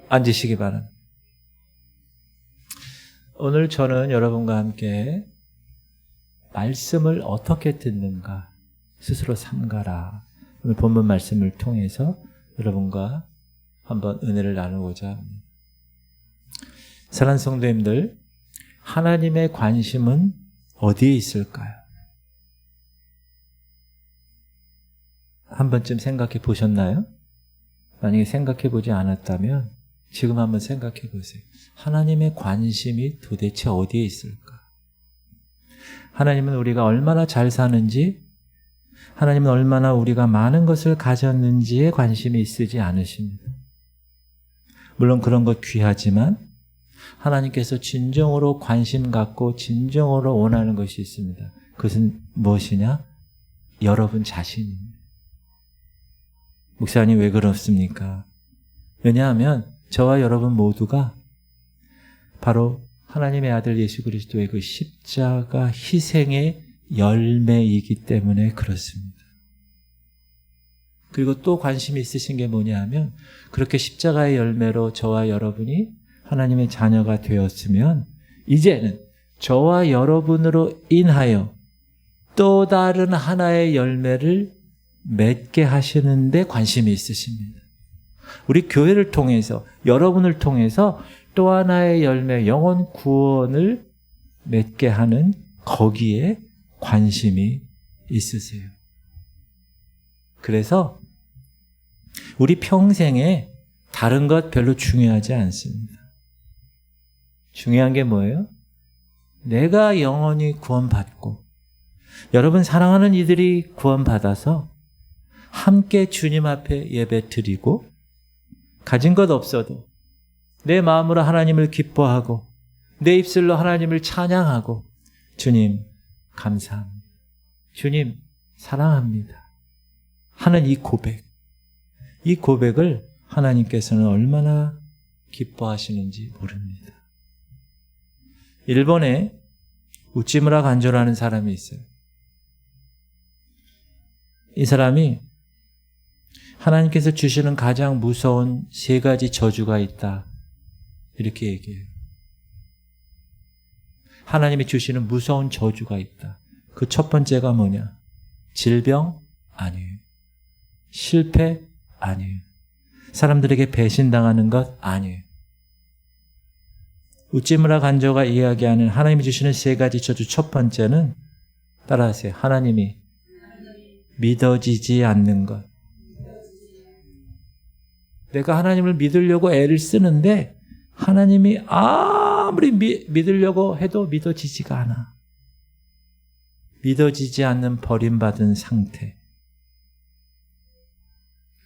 앉으시기 바랍니다. 오늘 저는 여러분과 함께 말씀을 어떻게 듣는가 스스로 삼가라. 오늘 본문 말씀을 통해서 여러분과 한번 은혜를 나누고자 합니다. 사랑하는 성도님들, 하나님의 관심은 어디에 있을까요? 한 번쯤 생각해 보셨나요? 만약에 생각해 보지 않았다면 지금 한번 생각해 보세요. 하나님의 관심이 도대체 어디에 있을까? 하나님은 우리가 얼마나 잘 사는지, 하나님은 얼마나 우리가 많은 것을 가졌는지에 관심이 있으지 않으십니다. 물론 그런 것 귀하지만 하나님께서 진정으로 관심 갖고 진정으로 원하는 것이 있습니다. 그것은 무엇이냐? 여러분 자신입니다. 목사님 왜 그렇습니까? 왜냐하면 저와 여러분 모두가 바로 하나님의 아들 예수 그리스도의 그 십자가 희생의 열매이기 때문에 그렇습니다. 그리고 또 관심이 있으신 게 뭐냐 하면 그렇게 십자가의 열매로 저와 여러분이 하나님의 자녀가 되었으면 이제는 저와 여러분으로 인하여 또 다른 하나의 열매를 맺게 하시는데 관심이 있으십니다. 우리 교회를 통해서, 여러분을 통해서 또 하나의 열매, 영혼 구원을 맺게 하는 거기에 관심이 있으세요. 그래서 우리 평생에 다른 것 별로 중요하지 않습니다. 중요한 게 뭐예요? 내가 영원히 구원받고 여러분 사랑하는 이들이 구원받아서 함께 주님 앞에 예배 드리고 가진 것 없어도 내 마음으로 하나님을 기뻐하고 내 입술로 하나님을 찬양하고 주님 감사합니다. 주님 사랑합니다. 하는 이 고백을 하나님께서는 얼마나 기뻐하시는지 모릅니다. 일본에 우찌무라 간조라는 사람이 있어요. 이 사람이 하나님께서 주시는 가장 무서운 3가지 저주가 있다. 이렇게 얘기해요. 하나님이 주시는 무서운 저주가 있다. 그 첫 번째가 뭐냐? 질병? 아니에요. 실패? 아니에요. 사람들에게 배신당하는 것? 아니에요. 우찌무라 간조가 이야기하는 하나님이 주시는 3가지 저주 첫 번째는 따라하세요. 하나님이 믿어지지 않는 것. 내가 하나님을 믿으려고 애를 쓰는데 하나님이 아무리 믿으려고 해도 믿어지지가 않아. 믿어지지 않는 버림받은 상태.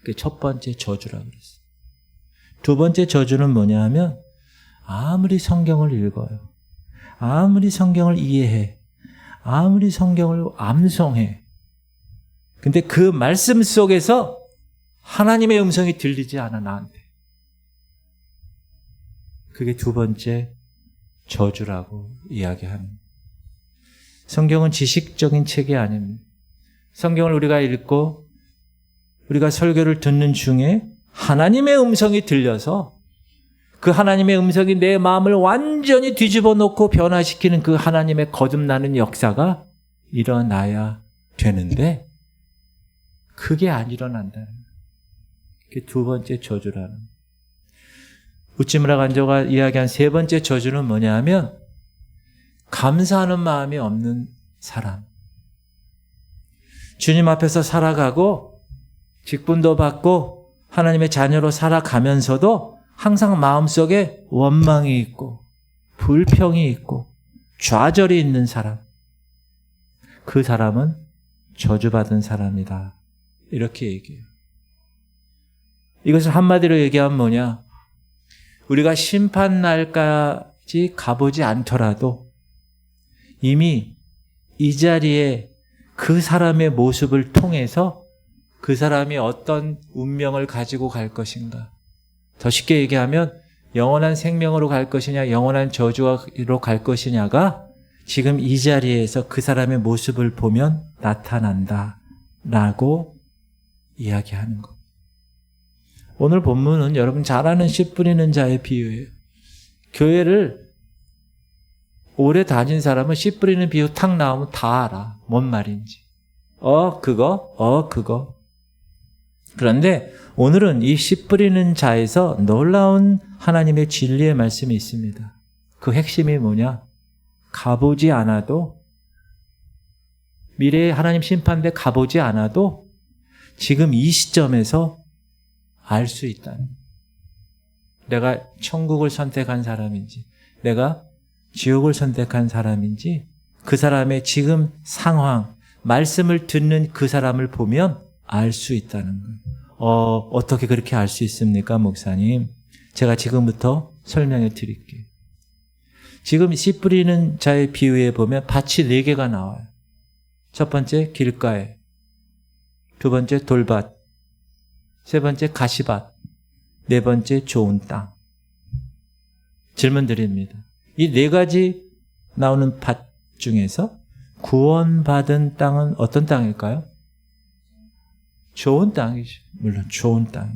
그게 첫 번째 저주라고 그랬어요. 두 번째 저주는 뭐냐 하면 아무리 성경을 읽어요. 아무리 성경을 이해해. 아무리 성경을 암송해. 근데 그 말씀 속에서 하나님의 음성이 들리지 않아 나한테. 그게 두 번째 저주라고 이야기합니다. 성경은 지식적인 책이 아닙니다. 성경을 우리가 읽고 우리가 설교를 듣는 중에 하나님의 음성이 들려서 그 하나님의 음성이 내 마음을 완전히 뒤집어 놓고 변화시키는 그 하나님의 거듭나는 역사가 일어나야 되는데 그게 안 일어난다는 거예요. 그게 두 번째 저주라는 거예요. 우찌무라 간조가 이야기한 3번째 저주는 뭐냐 하면 감사하는 마음이 없는 사람. 주님 앞에서 살아가고 직분도 받고 하나님의 자녀로 살아가면서도 항상 마음속에 원망이 있고 불평이 있고 좌절이 있는 사람. 그 사람은 저주받은 사람이다. 이렇게 얘기해요. 이것을 한마디로 얘기하면 뭐냐? 우리가 심판날까지 가보지 않더라도 이미 이 자리에 그 사람의 모습을 통해서 그 사람이 어떤 운명을 가지고 갈 것인가. 더 쉽게 얘기하면 영원한 생명으로 갈 것이냐 영원한 저주로 갈 것이냐가 지금 이 자리에서 그 사람의 모습을 보면 나타난다 라고 이야기하는 것. 오늘 본문은 여러분 잘 아는 씨 뿌리는 자의 비유예요. 교회를 오래 다닌 사람은 씨 뿌리는 비유 탁 나오면 다 알아. 뭔 말인지. 그거. 그런데 오늘은 이 씨 뿌리는 자에서 놀라운 하나님의 진리의 말씀이 있습니다. 그 핵심이 뭐냐? 가보지 않아도, 미래에 하나님 심판대 가보지 않아도 지금 이 시점에서 알 수 있다는. 내가 천국을 선택한 사람인지, 내가 지옥을 선택한 사람인지, 그 사람의 지금 상황, 말씀을 듣는 그 사람을 보면 알 수 있다는 거예요. 어떻게 그렇게 알 수 있습니까, 목사님? 제가 지금부터 설명해 드릴게요. 지금 씨 뿌리는 자의 비유에 보면 밭이 4개가 나와요. 첫 번째 길가에, 두 번째 돌밭, 세 번째 가시밭, 네 번째 좋은 땅. 질문 드립니다. 이 4가지 나오는 밭 중에서 구원받은 땅은 어떤 땅일까요? 좋은 땅이죠. 물론 좋은 땅.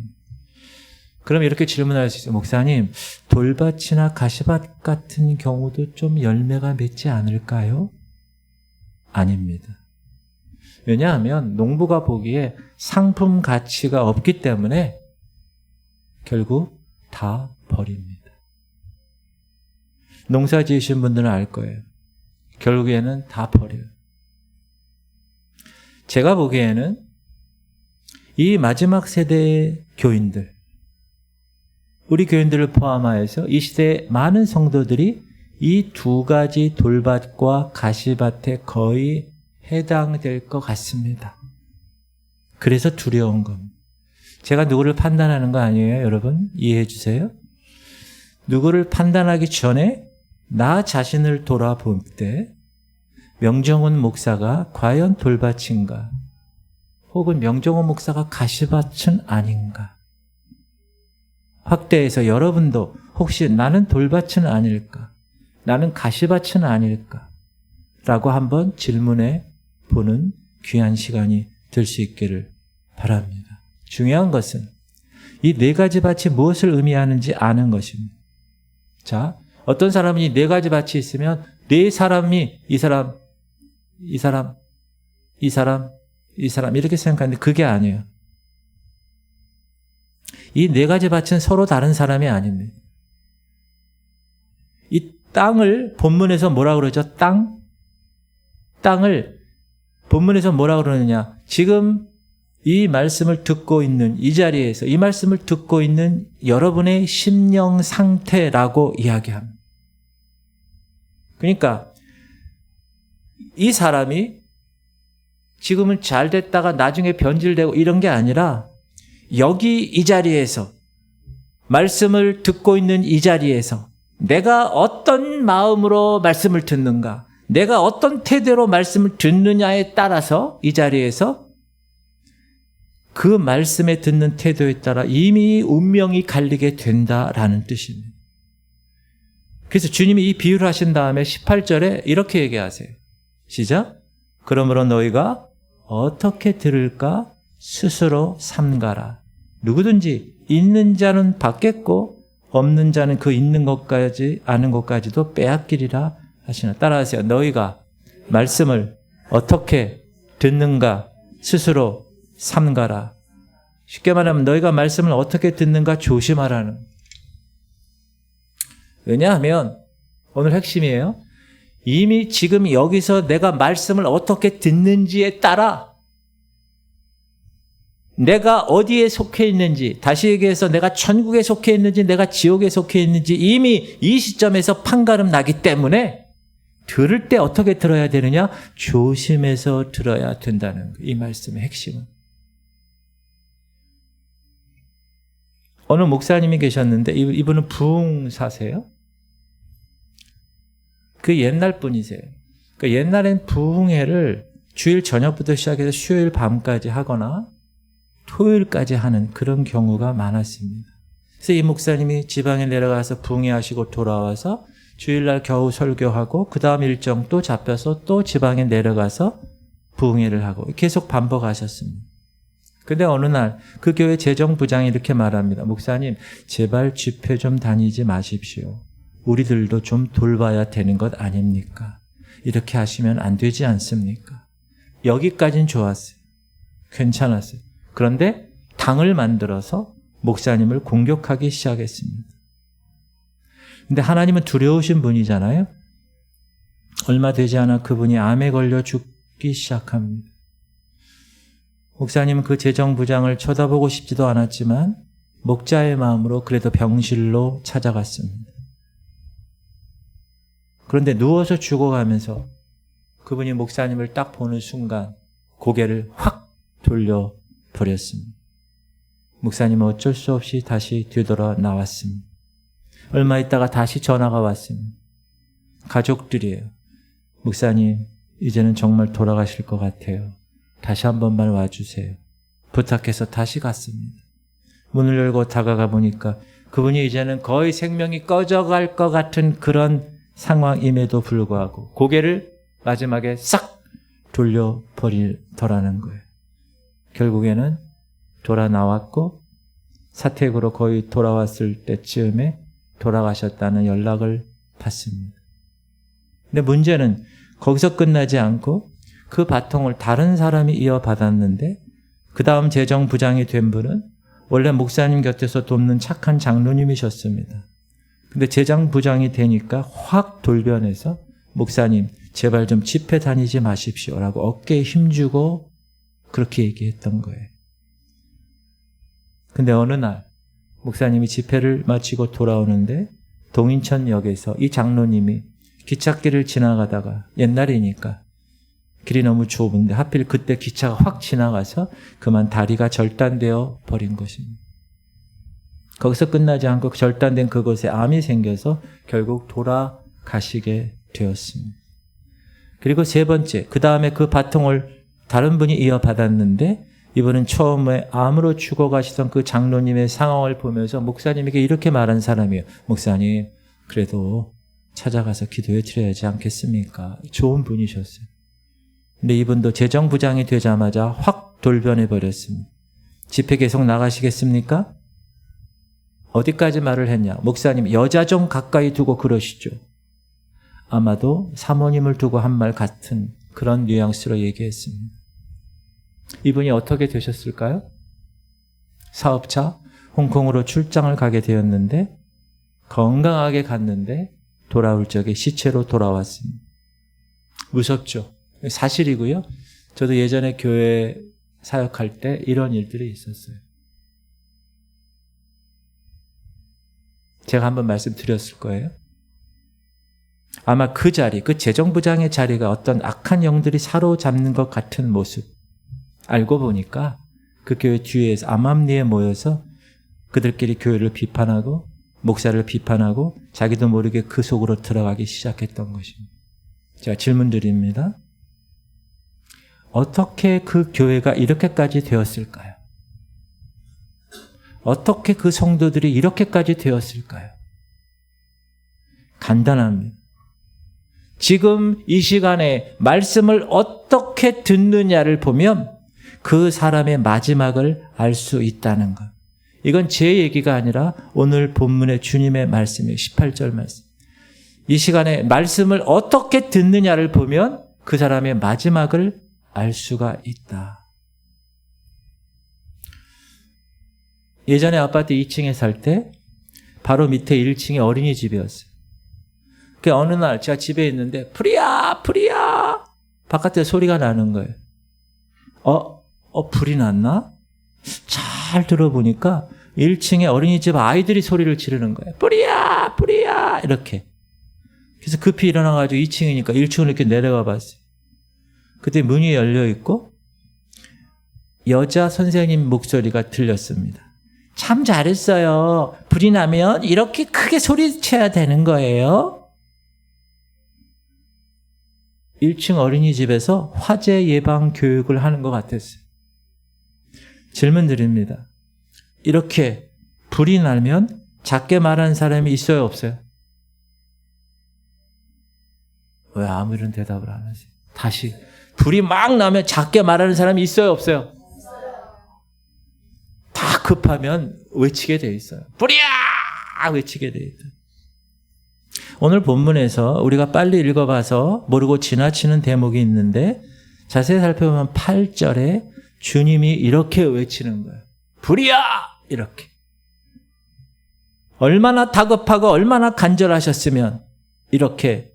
그럼 이렇게 질문할 수 있어요. 목사님, 돌밭이나 가시밭 같은 경우도 좀 열매가 맺지 않을까요? 아닙니다. 왜냐하면 농부가 보기에 상품 가치가 없기 때문에 결국 다 버립니다. 농사 지으신 분들은 알 거예요. 결국에는 다 버려요. 제가 보기에는 이 마지막 세대의 교인들, 우리 교인들을 포함하여서 이 시대의 많은 성도들이 이 2가지 돌밭과 가시밭에 거의 해당될 것 같습니다. 그래서 두려운 겁니다. 제가 누구를 판단하는 거 아니에요, 여러분? 이해해 주세요. 누구를 판단하기 전에 나 자신을 돌아볼 때 명정훈 목사가 과연 돌밭인가? 혹은 명정훈 목사가 가시밭은 아닌가? 확대해서 여러분도 혹시 나는 돌밭은 아닐까? 나는 가시밭은 아닐까? 라고 한번 질문해 보는 귀한 시간이 될 수 있기를 바랍니다. 중요한 것은 이 4가지 밭이 무엇을 의미하는지 아는 것입니다. 자, 어떤 사람은 이 4가지 밭이 있으면 4사람이 이 사람 이렇게 생각하는데 그게 아니에요. 이 4가지 밭은 서로 다른 사람이 아닙니다. 이 땅을 본문에서 뭐라 그러죠? 땅을 본문에서 뭐라 그러느냐? 지금 이 말씀을 듣고 있는 이 자리에서 이 말씀을 듣고 있는 여러분의 심령 상태라고 이야기합니다. 그러니까 이 사람이 지금은 잘 됐다가 나중에 변질되고 이런 게 아니라 여기 이 자리에서 말씀을 듣고 있는 이 자리에서 내가 어떤 마음으로 말씀을 듣는가, 내가 어떤 태도로 말씀을 듣느냐에 따라서 이 자리에서 그 말씀에 듣는 태도에 따라 이미 운명이 갈리게 된다라는 뜻입니다. 그래서 주님이 이 비유를 하신 다음에 18절에 이렇게 얘기하세요. 시작. 그러므로 너희가 어떻게 들을까 스스로 삼가라. 누구든지 있는 자는 받겠고 없는 자는 그 있는 것까지 아는 것까지도 빼앗기리라 하시나. 따라하세요. 너희가 말씀을 어떻게 듣는가 스스로 삼가라. 쉽게 말하면 너희가 말씀을 어떻게 듣는가 조심하라는. 왜냐하면 오늘 핵심이에요. 이미 지금 여기서 내가 말씀을 어떻게 듣는지에 따라 내가 어디에 속해 있는지, 다시 얘기해서 내가 천국에 속해 있는지 내가 지옥에 속해 있는지 이미 이 시점에서 판가름 나기 때문에 들을 때 어떻게 들어야 되느냐? 조심해서 들어야 된다는 이 말씀의 핵심은. 어느 목사님이 계셨는데 이분은 부흥사세요. 그 옛날 분이세요. 그 옛날엔 부흥회를 주일 저녁부터 시작해서 수요일 밤까지 하거나 토요일까지 하는 그런 경우가 많았습니다. 그래서 이 목사님이 지방에 내려가서 부흥회 하시고 돌아와서 주일날 겨우 설교하고 그 다음 일정 또 잡혀서 또 지방에 내려가서 부흥회를 하고 계속 반복하셨습니다. 근데 어느 날 그 교회 재정부장이 이렇게 말합니다. 목사님, 제발 집회 좀 다니지 마십시오. 우리들도 좀 돌봐야 되는 것 아닙니까? 이렇게 하시면 안 되지 않습니까? 여기까진 좋았어요. 괜찮았어요. 그런데 당을 만들어서 목사님을 공격하기 시작했습니다. 근데 하나님은 두려우신 분이잖아요. 얼마 되지 않아 그분이 암에 걸려 죽기 시작합니다. 목사님은 그 재정부장을 쳐다보고 싶지도 않았지만 목자의 마음으로 그래도 병실로 찾아갔습니다. 그런데 누워서 죽어가면서 그분이 목사님을 딱 보는 순간 고개를 확 돌려버렸습니다. 목사님은 어쩔 수 없이 다시 되돌아 나왔습니다. 얼마 있다가 다시 전화가 왔습니다. 가족들이에요. 목사님, 이제는 정말 돌아가실 것 같아요. 다시 한 번만 와주세요. 부탁해서 다시 갔습니다. 문을 열고 다가가 보니까 그분이 이제는 거의 생명이 꺼져갈 것 같은 그런 상황임에도 불구하고 고개를 마지막에 싹 돌려버리더라는 거예요. 결국에는 돌아 나왔고 사택으로 거의 돌아왔을 때쯤에 돌아가셨다는 연락을 받습니다. 근데 문제는 거기서 끝나지 않고 그 바통을 다른 사람이 이어받았는데 그 다음 재정부장이 된 분은 원래 목사님 곁에서 돕는 착한 장로님이셨습니다. 근데 재정부장이 되니까 확 돌변해서 목사님 제발 좀 집회 다니지 마십시오라고 어깨에 힘주고 그렇게 얘기했던 거예요. 근데 어느 날 목사님이 집회를 마치고 돌아오는데 동인천역에서 이 장로님이 기찻길을 지나가다가 옛날이니까 길이 너무 좁은데 하필 그때 기차가 확 지나가서 그만 다리가 절단되어 버린 것입니다. 거기서 끝나지 않고 절단된 그곳에 암이 생겨서 결국 돌아가시게 되었습니다. 그리고 세 번째, 그 다음에 그 바통을 다른 분이 이어받았는데 이분은 처음에 암으로 죽어가시던 그 장로님의 상황을 보면서 목사님에게 이렇게 말한 사람이에요. 목사님, 그래도 찾아가서 기도해 드려야지 않겠습니까? 좋은 분이셨어요. 근데 이분도 재정부장이 되자마자 확 돌변해 버렸습니다. 집회 계속 나가시겠습니까? 어디까지 말을 했냐? 목사님, 여자 좀 가까이 두고 그러시죠. 아마도 사모님을 두고 한 말 같은 그런 뉘앙스로 얘기했습니다. 이분이 어떻게 되셨을까요? 사업차 홍콩으로 출장을 가게 되었는데 건강하게 갔는데 돌아올 적에 시체로 돌아왔습니다. 무섭죠? 사실이고요. 저도 예전에 교회 사역할 때 이런 일들이 있었어요. 제가 한번 말씀드렸을 거예요. 아마 그 자리, 그 재정부장의 자리가 어떤 악한 영들이 사로잡는 것 같은 모습. 알고 보니까 그 교회 뒤에서 암암리에 모여서 그들끼리 교회를 비판하고 목사를 비판하고 자기도 모르게 그 속으로 들어가기 시작했던 것입니다. 제가 질문 드립니다. 어떻게 그 교회가 이렇게까지 되었을까요? 어떻게 그 성도들이 이렇게까지 되었을까요? 간단합니다. 지금 이 시간에 말씀을 어떻게 듣느냐를 보면 그 사람의 마지막을 알 수 있다는 것. 이건 제 얘기가 아니라 오늘 본문의 주님의 말씀이에요. 18절 말씀. 이 시간에 말씀을 어떻게 듣느냐를 보면 그 사람의 마지막을 알 수가 있다. 예전에 아파트 2층에 살 때 바로 밑에 1층이 어린이집이었어요. 그 어느 날 제가 집에 있는데 불이야 불이야 바깥에 소리가 나는 거예요. 불이 났나? 잘 들어보니까 1층에 어린이집 아이들이 소리를 지르는 거예요. 불이야 불이야 이렇게. 그래서 급히 일어나가지고 2층이니까 1층으로 이렇게 내려가 봤어요. 그때 문이 열려 있고 여자 선생님 목소리가 들렸습니다. 참 잘했어요. 불이 나면 이렇게 크게 소리쳐야 되는 거예요. 1층 어린이집에서 화재 예방 교육을 하는 것 같았어요. 질문 드립니다. 이렇게 불이 나면 작게 말하는 사람이 있어요, 없어요? 왜 아무 이런 대답을 안 하세요? 다시. 불이 막 나면 작게 말하는 사람이 있어요, 없어요? 급하면 외치게 돼 있어요. 불이야! 외치게 돼 있어요. 오늘 본문에서 우리가 빨리 읽어봐서 모르고 지나치는 대목이 있는데 자세히 살펴보면 8절에 주님이 이렇게 외치는 거예요. 불이야! 이렇게. 얼마나 다급하고 얼마나 간절하셨으면 이렇게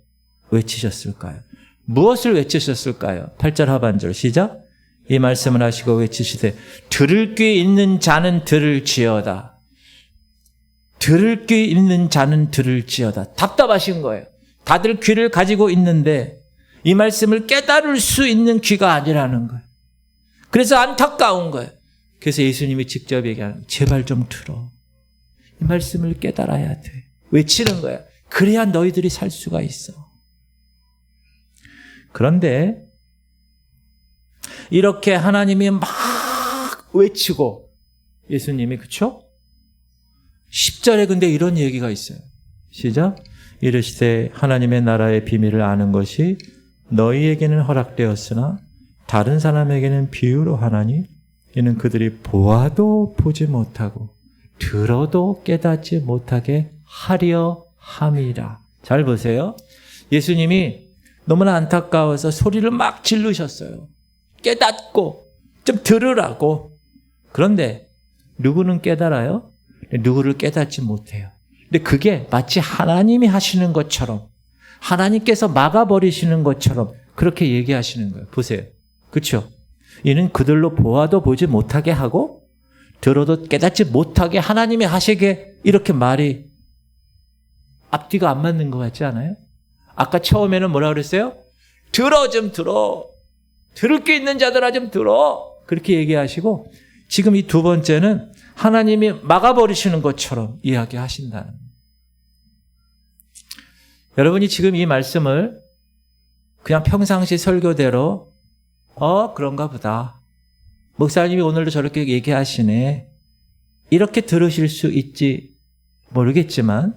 외치셨을까요? 무엇을 외치셨을까요? 8절 하반절 시작. 이 말씀을 하시고 외치시되 들을 귀 있는 자는 들을지어다. 들을 귀 있는 자는 들을지어다. 답답하신 거예요. 다들 귀를 가지고 있는데 이 말씀을 깨달을 수 있는 귀가 아니라는 거예요. 그래서 안타까운 거예요. 그래서 예수님이 직접 얘기하는 거예요. 제발 좀 들어. 이 말씀을 깨달아야 돼. 외치는 거야. 그래야 너희들이 살 수가 있어. 그런데 이렇게 하나님이 막 외치고 예수님이 그쵸? 10절에 근데 이런 얘기가 있어요. 시작. 이르시되 하나님의 나라의 비밀을 아는 것이 너희에게는 허락되었으나 다른 사람에게는 비유로 하나니 이는 그들이 보아도 보지 못하고 들어도 깨닫지 못하게 하려 함이라. 잘 보세요. 예수님이 너무나 안타까워서 소리를 막 지르셨어요. 깨닫고 좀 들으라고. 그런데 누구는 깨달아요? 누구를 깨닫지 못해요. 근데 그게 마치 하나님이 하시는 것처럼 하나님께서 막아버리시는 것처럼 그렇게 얘기하시는 거예요. 보세요. 그렇죠? 이는 그들로 보아도 보지 못하게 하고 들어도 깨닫지 못하게 하나님이 하시게 이렇게 말이 앞뒤가 안 맞는 것 같지 않아요? 아까 처음에는 뭐라 그랬어요? 들어 좀 들어. 들을 게 있는 자들아 좀 들어. 그렇게 얘기하시고 지금 이 두 번째는 하나님이 막아버리시는 것처럼 이야기하신다는. 여러분이 지금 이 말씀을 그냥 평상시 설교대로 그런가 보다. 목사님이 오늘도 저렇게 얘기하시네. 이렇게 들으실 수 있지 모르겠지만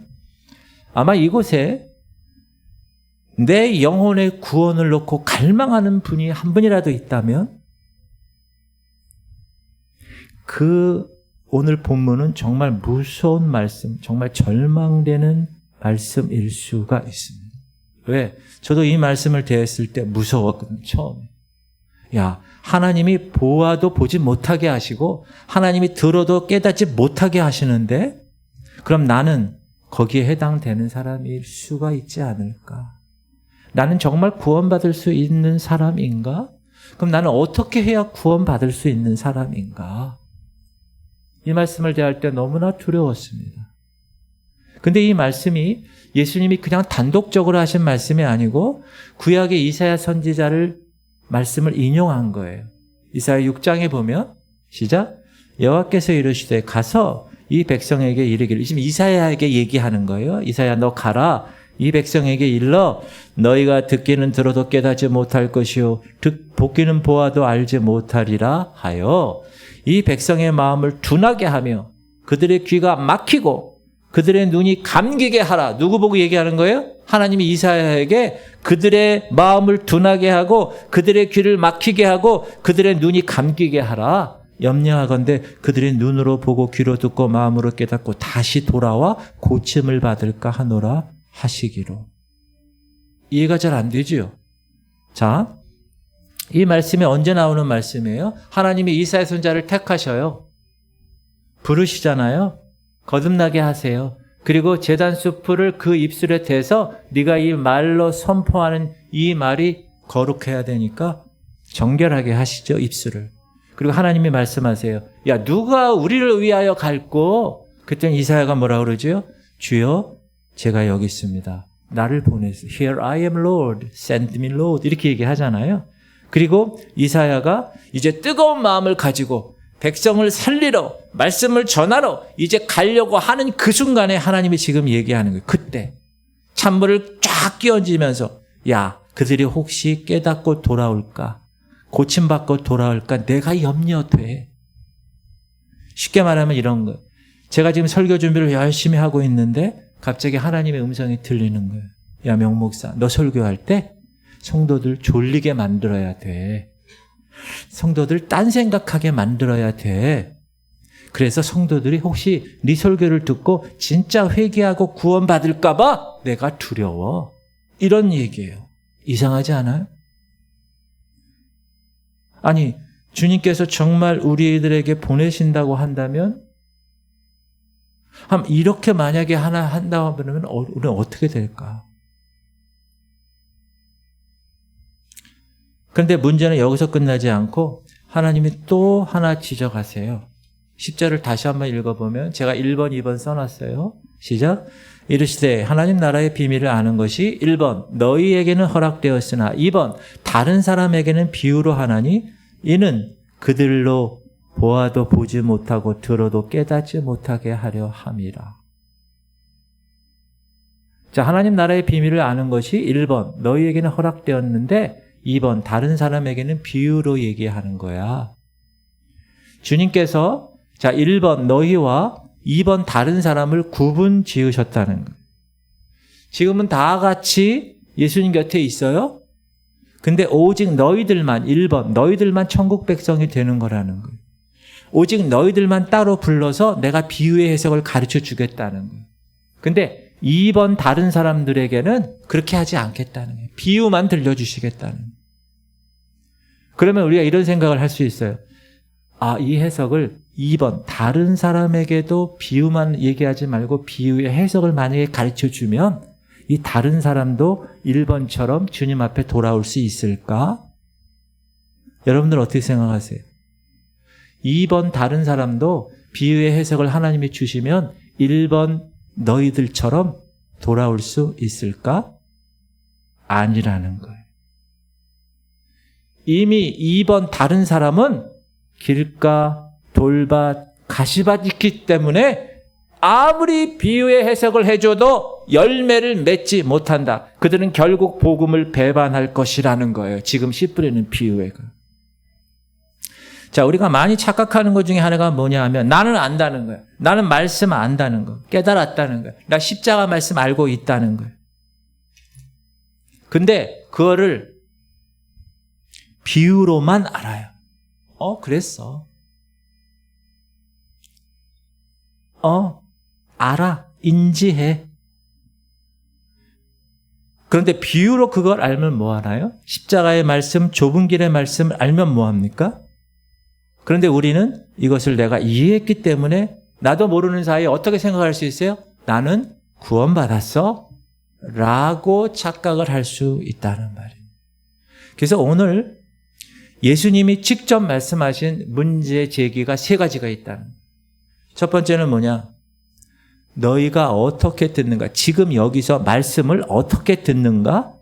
아마 이곳에 내 영혼의 구원을 놓고 갈망하는 분이 한 분이라도 있다면 그 오늘 본문은 정말 무서운 말씀, 정말 절망되는 말씀일 수가 있습니다. 왜? 저도 이 말씀을 대했을 때 무서웠거든요. 처음에. 야, 하나님이 보아도 보지 못하게 하시고 하나님이 들어도 깨닫지 못하게 하시는데 그럼 나는 거기에 해당되는 사람일 수가 있지 않을까? 나는 정말 구원받을 수 있는 사람인가? 그럼 나는 어떻게 해야 구원받을 수 있는 사람인가? 이 말씀을 대할 때 너무나 두려웠습니다. 근데 이 말씀이 예수님이 그냥 단독적으로 하신 말씀이 아니고 구약의 이사야 선지자를 말씀을 인용한 거예요. 이사야 6장에 보면 시작. 여호와께서 이르시되 가서 이 백성에게 이르기를. 지금 이사야에게 얘기하는 거예요. 이사야 너 가라. 이 백성에게 일러 너희가 듣기는 들어도 깨닫지 못할 것이요 보기는 보아도 알지 못하리라 하여 이 백성의 마음을 둔하게 하며 그들의 귀가 막히고 그들의 눈이 감기게 하라. 누구 보고 얘기하는 거예요? 하나님이 이사야에게 그들의 마음을 둔하게 하고 그들의 귀를 막히게 하고 그들의 눈이 감기게 하라. 염려하건대 그들의 눈으로 보고 귀로 듣고 마음으로 깨닫고 다시 돌아와 고침을 받을까 하노라 하시기로. 이해가 잘 안 되지요? 자, 이 말씀이 언제 나오는 말씀이에요? 하나님이 이사야 선지자를 택하셔요. 부르시잖아요. 거듭나게 하세요. 그리고 제단 수풀을 그 입술에 대서 네가 이 말로 선포하는 이 말이 거룩해야 되니까 정결하게 하시죠, 입술을. 그리고 하나님이 말씀하세요. 야, 누가 우리를 위하여 갈고? 그때는 이사야가 뭐라 그러죠? 주여, 제가 여기 있습니다. 나를 보내세요. Here I am, Lord. Send me, Lord. 이렇게 얘기하잖아요. 그리고 이사야가 이제 뜨거운 마음을 가지고 백성을 살리러, 말씀을 전하러 이제 가려고 하는 그 순간에 하나님이 지금 얘기하는 거예요. 그때 찬물을 쫙 끼얹으면서 야, 그들이 혹시 깨닫고 돌아올까? 고침받고 돌아올까? 내가 염려돼. 쉽게 말하면 이런 거예요. 제가 지금 설교 준비를 열심히 하고 있는데 갑자기 하나님의 음성이 들리는 거예요. 야, 명목사, 너 설교할 때 성도들 졸리게 만들어야 돼. 성도들 딴 생각하게 만들어야 돼. 그래서 성도들이 혹시 네 설교를 듣고 진짜 회개하고 구원받을까 봐 내가 두려워. 이런 얘기예요. 이상하지 않아요? 아니, 주님께서 정말 우리들에게 보내신다고 한다면 이렇게 만약에 하나 한다고 하면 우리는 어떻게 될까? 그런데 문제는 여기서 끝나지 않고 하나님이 또 하나 지적하세요. 10절을 다시 한번 읽어보면 제가 1번, 2번 써놨어요. 시작. 이르시되 하나님 나라의 비밀을 아는 것이 1번 너희에게는 허락되었으나 2번 다른 사람에게는 비유로 하나니 이는 그들로 보아도 보지 못하고 들어도 깨닫지 못하게 하려 함이라. 자, 하나님 나라의 비밀을 아는 것이 1번 너희에게는 허락되었는데 2번 다른 사람에게는 비유로 얘기하는 거야. 주님께서 자 1번 너희와 2번 다른 사람을 구분 지으셨다는 거예요. 지금은 다 같이 예수님 곁에 있어요. 근데 오직 너희들만 1번 너희들만 천국 백성이 되는 거라는 거예요. 오직 너희들만 따로 불러서 내가 비유의 해석을 가르쳐 주겠다는 거예요. 근데 2번 다른 사람들에게는 그렇게 하지 않겠다는 거예요. 비유만 들려주시겠다는 거예요. 그러면 우리가 이런 생각을 할 수 있어요. 이 해석을 2번 다른 사람에게도 비유만 얘기하지 말고 비유의 해석을 만약에 가르쳐-주면 이 다른 사람도 1번처럼 주님 앞에 돌아올 수 있을까? 여러분들 어떻게 생각하세요? 2번 다른 사람도 비유의 해석을 하나님이 주시면 1번 너희들처럼 돌아올 수 있을까? 아니라는 거예요. 이미 2번 다른 사람은 길가, 돌밭, 가시밭 있기 때문에 아무리 비유의 해석을 해줘도 열매를 맺지 못한다. 그들은 결국 복음을 배반할 것이라는 거예요. 지금 씨 뿌리는 비유의 거. 자, 우리가 많이 착각하는 것 중에 하나가 뭐냐 하면 나는 안다는 거예요. 나는 말씀 안다는 거. 깨달았다는 거예요. 나 십자가 말씀 알고 있다는 거예요. 근데 그거를 비유로만 알아요. 그랬어. 알아. 인지해. 그런데 비유로 그걸 알면 뭐 하나요? 십자가의 말씀, 좁은 길의 말씀을 알면 뭐 합니까? 그런데 우리는 이것을 내가 이해했기 때문에 나도 모르는 사이에 어떻게 생각할 수 있어요? 나는 구원받았어? 라고 착각을 할 수 있다는 말이에요. 그래서 오늘 예수님이 직접 말씀하신 문제 제기가 세 가지가 있다는 거예요. 첫 번째는 뭐냐? 너희가 어떻게 듣는가? 지금 여기서 말씀을 어떻게 듣는가?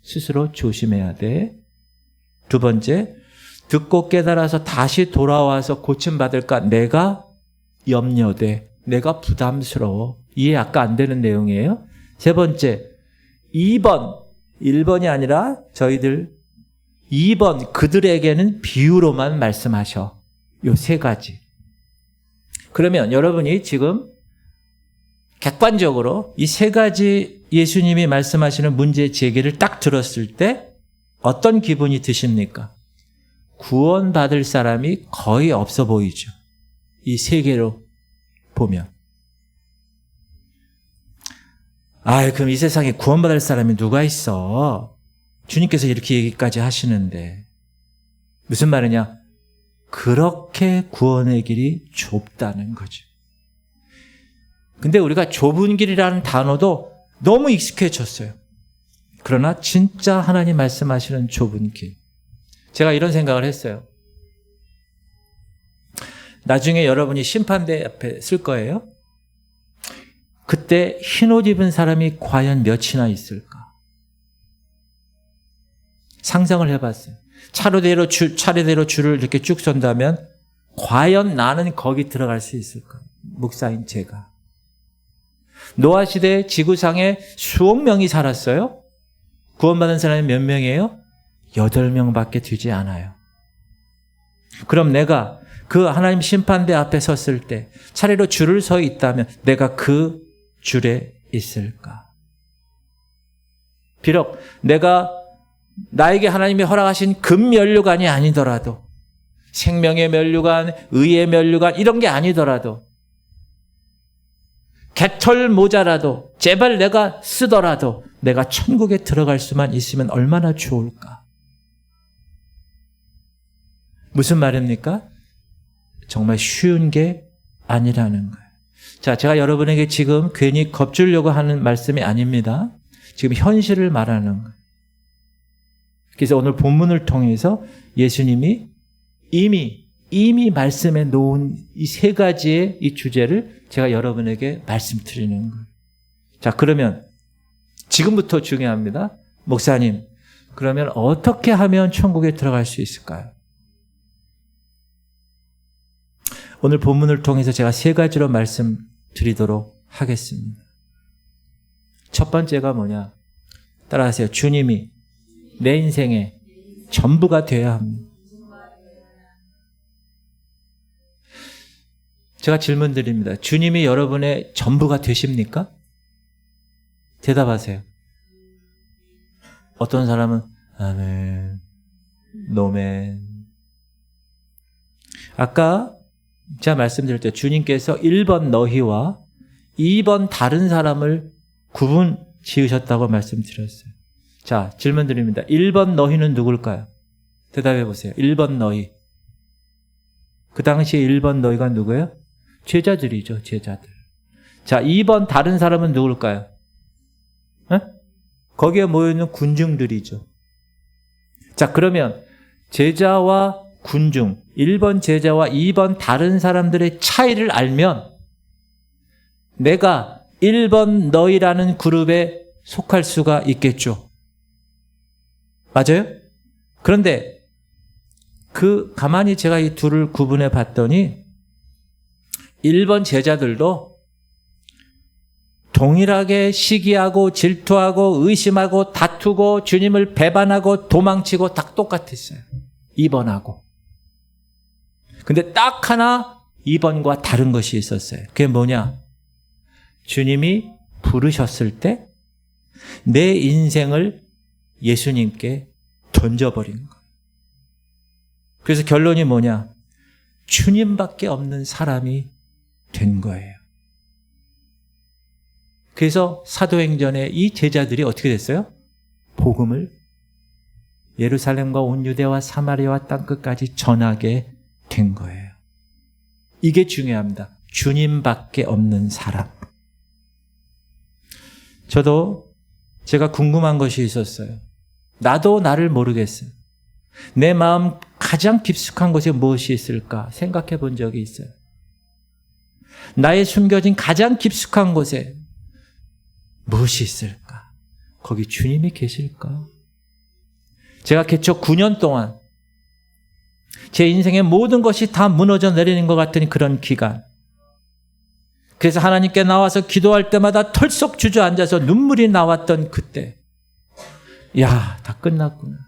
스스로 조심해야 돼. 두 번째, 듣고 깨달아서 다시 돌아와서 고침받을까? 내가 염려돼. 내가 부담스러워. 이해 아까 안 되는 내용이에요. 세 번째, 2번, 1번이 아니라 저희들 2번 그들에게는 비유로만 말씀하셔. 요 세 가지. 그러면 여러분이 지금 객관적으로 이 세 가지 예수님이 말씀하시는 문제 제기를 딱 들었을 때 어떤 기분이 드십니까? 구원받을 사람이 거의 없어 보이죠. 이 세 개로 보면. 그럼 이 세상에 구원받을 사람이 누가 있어? 주님께서 이렇게 얘기까지 하시는데. 무슨 말이냐? 그렇게 구원의 길이 좁다는 거죠. 근데 우리가 좁은 길이라는 단어도 너무 익숙해졌어요. 그러나 진짜 하나님 말씀하시는 좁은 길. 제가 이런 생각을 했어요. 나중에 여러분이 심판대 앞에 쓸 거예요. 그때 흰옷 입은 사람이 과연 몇이나 있을까? 상상을 해봤어요. 차례대로 줄을 이렇게 쭉 선다면 과연 나는 거기 들어갈 수 있을까? 목사인 제가. 노아 시대 지구상에 수억 명이 살았어요. 구원받은 사람이 몇 명이에요? 8명밖에 되지 않아요. 그럼 내가 그 하나님 심판대 앞에 섰을 때 차례로 줄을 서 있다면 내가 그 줄에 있을까? 비록 내가 나에게 하나님이 허락하신 금연료관이 아니더라도 생명의 면류관, 의의 면류관 이런 게 아니더라도 개털 모자라도 제발 내가 쓰더라도 내가 천국에 들어갈 수만 있으면 얼마나 좋을까. 무슨 말입니까? 정말 쉬운 게 아니라는 거예요. 자, 제가 여러분에게 지금 괜히 겁주려고 하는 말씀이 아닙니다. 지금 현실을 말하는 거예요. 그래서 오늘 본문을 통해서 예수님이 이미 말씀해 놓은 이 세 가지의 이 주제를 제가 여러분에게 말씀드리는 거예요. 자, 그러면 지금부터 중요합니다. 목사님, 그러면 어떻게 하면 천국에 들어갈 수 있을까요? 오늘 본문을 통해서 제가 세 가지로 말씀드리도록 하겠습니다. 첫 번째가 뭐냐? 따라하세요. 주님이 내 인생의 전부가 되어야 합니다. 제가 질문 드립니다. 주님이 여러분의 전부가 되십니까? 대답하세요. 어떤 사람은 아멘, 노멘. 아까 제가 말씀드릴 때 주님께서 1번 너희와 2번 다른 사람을 구분 지으셨다고 말씀드렸어요. 자, 질문 드립니다. 1번 너희는 누굴까요? 대답해 보세요. 1번 너희. 그 당시에 1번 너희가 누구예요? 제자들이죠, 제자들. 자, 2번 다른 사람은 누굴까요? 거기에 모여있는 군중들이죠. 자, 그러면 제자와 군중, 1번 제자와 2번 다른 사람들의 차이를 알면 내가 1번 너희라는 그룹에 속할 수가 있겠죠. 맞아요? 그런데 가만히 제가 이 둘을 구분해 봤더니 1번 제자들도 동일하게 시기하고 질투하고 의심하고 다투고 주님을 배반하고 도망치고 다 똑같았어요. 2번하고. 근데 딱 하나 2번과 다른 것이 있었어요. 그게 뭐냐? 주님이 부르셨을 때 내 인생을 예수님께 던져버린 거예요. 그래서 결론이 뭐냐? 주님밖에 없는 사람이 된 거예요. 그래서 사도행전에 이 제자들이 어떻게 됐어요? 복음을 예루살렘과 온 유대와 사마리아와 땅끝까지 전하게 된 거예요. 이게 중요합니다. 주님밖에 없는 사람. 저도 제가 궁금한 것이 있었어요. 나도 나를 모르겠어요. 내 마음 가장 깊숙한 곳에 무엇이 있을까 생각해 본 적이 있어요. 나의 숨겨진 가장 깊숙한 곳에 무엇이 있을까? 거기 주님이 계실까? 제가 개척 9년 동안 제 인생의 모든 것이 다 무너져 내리는 것 같은 그런 기간. 그래서 하나님께 나와서 기도할 때마다 털썩 주저앉아서 눈물이 나왔던 그때. 야, 다 끝났구나.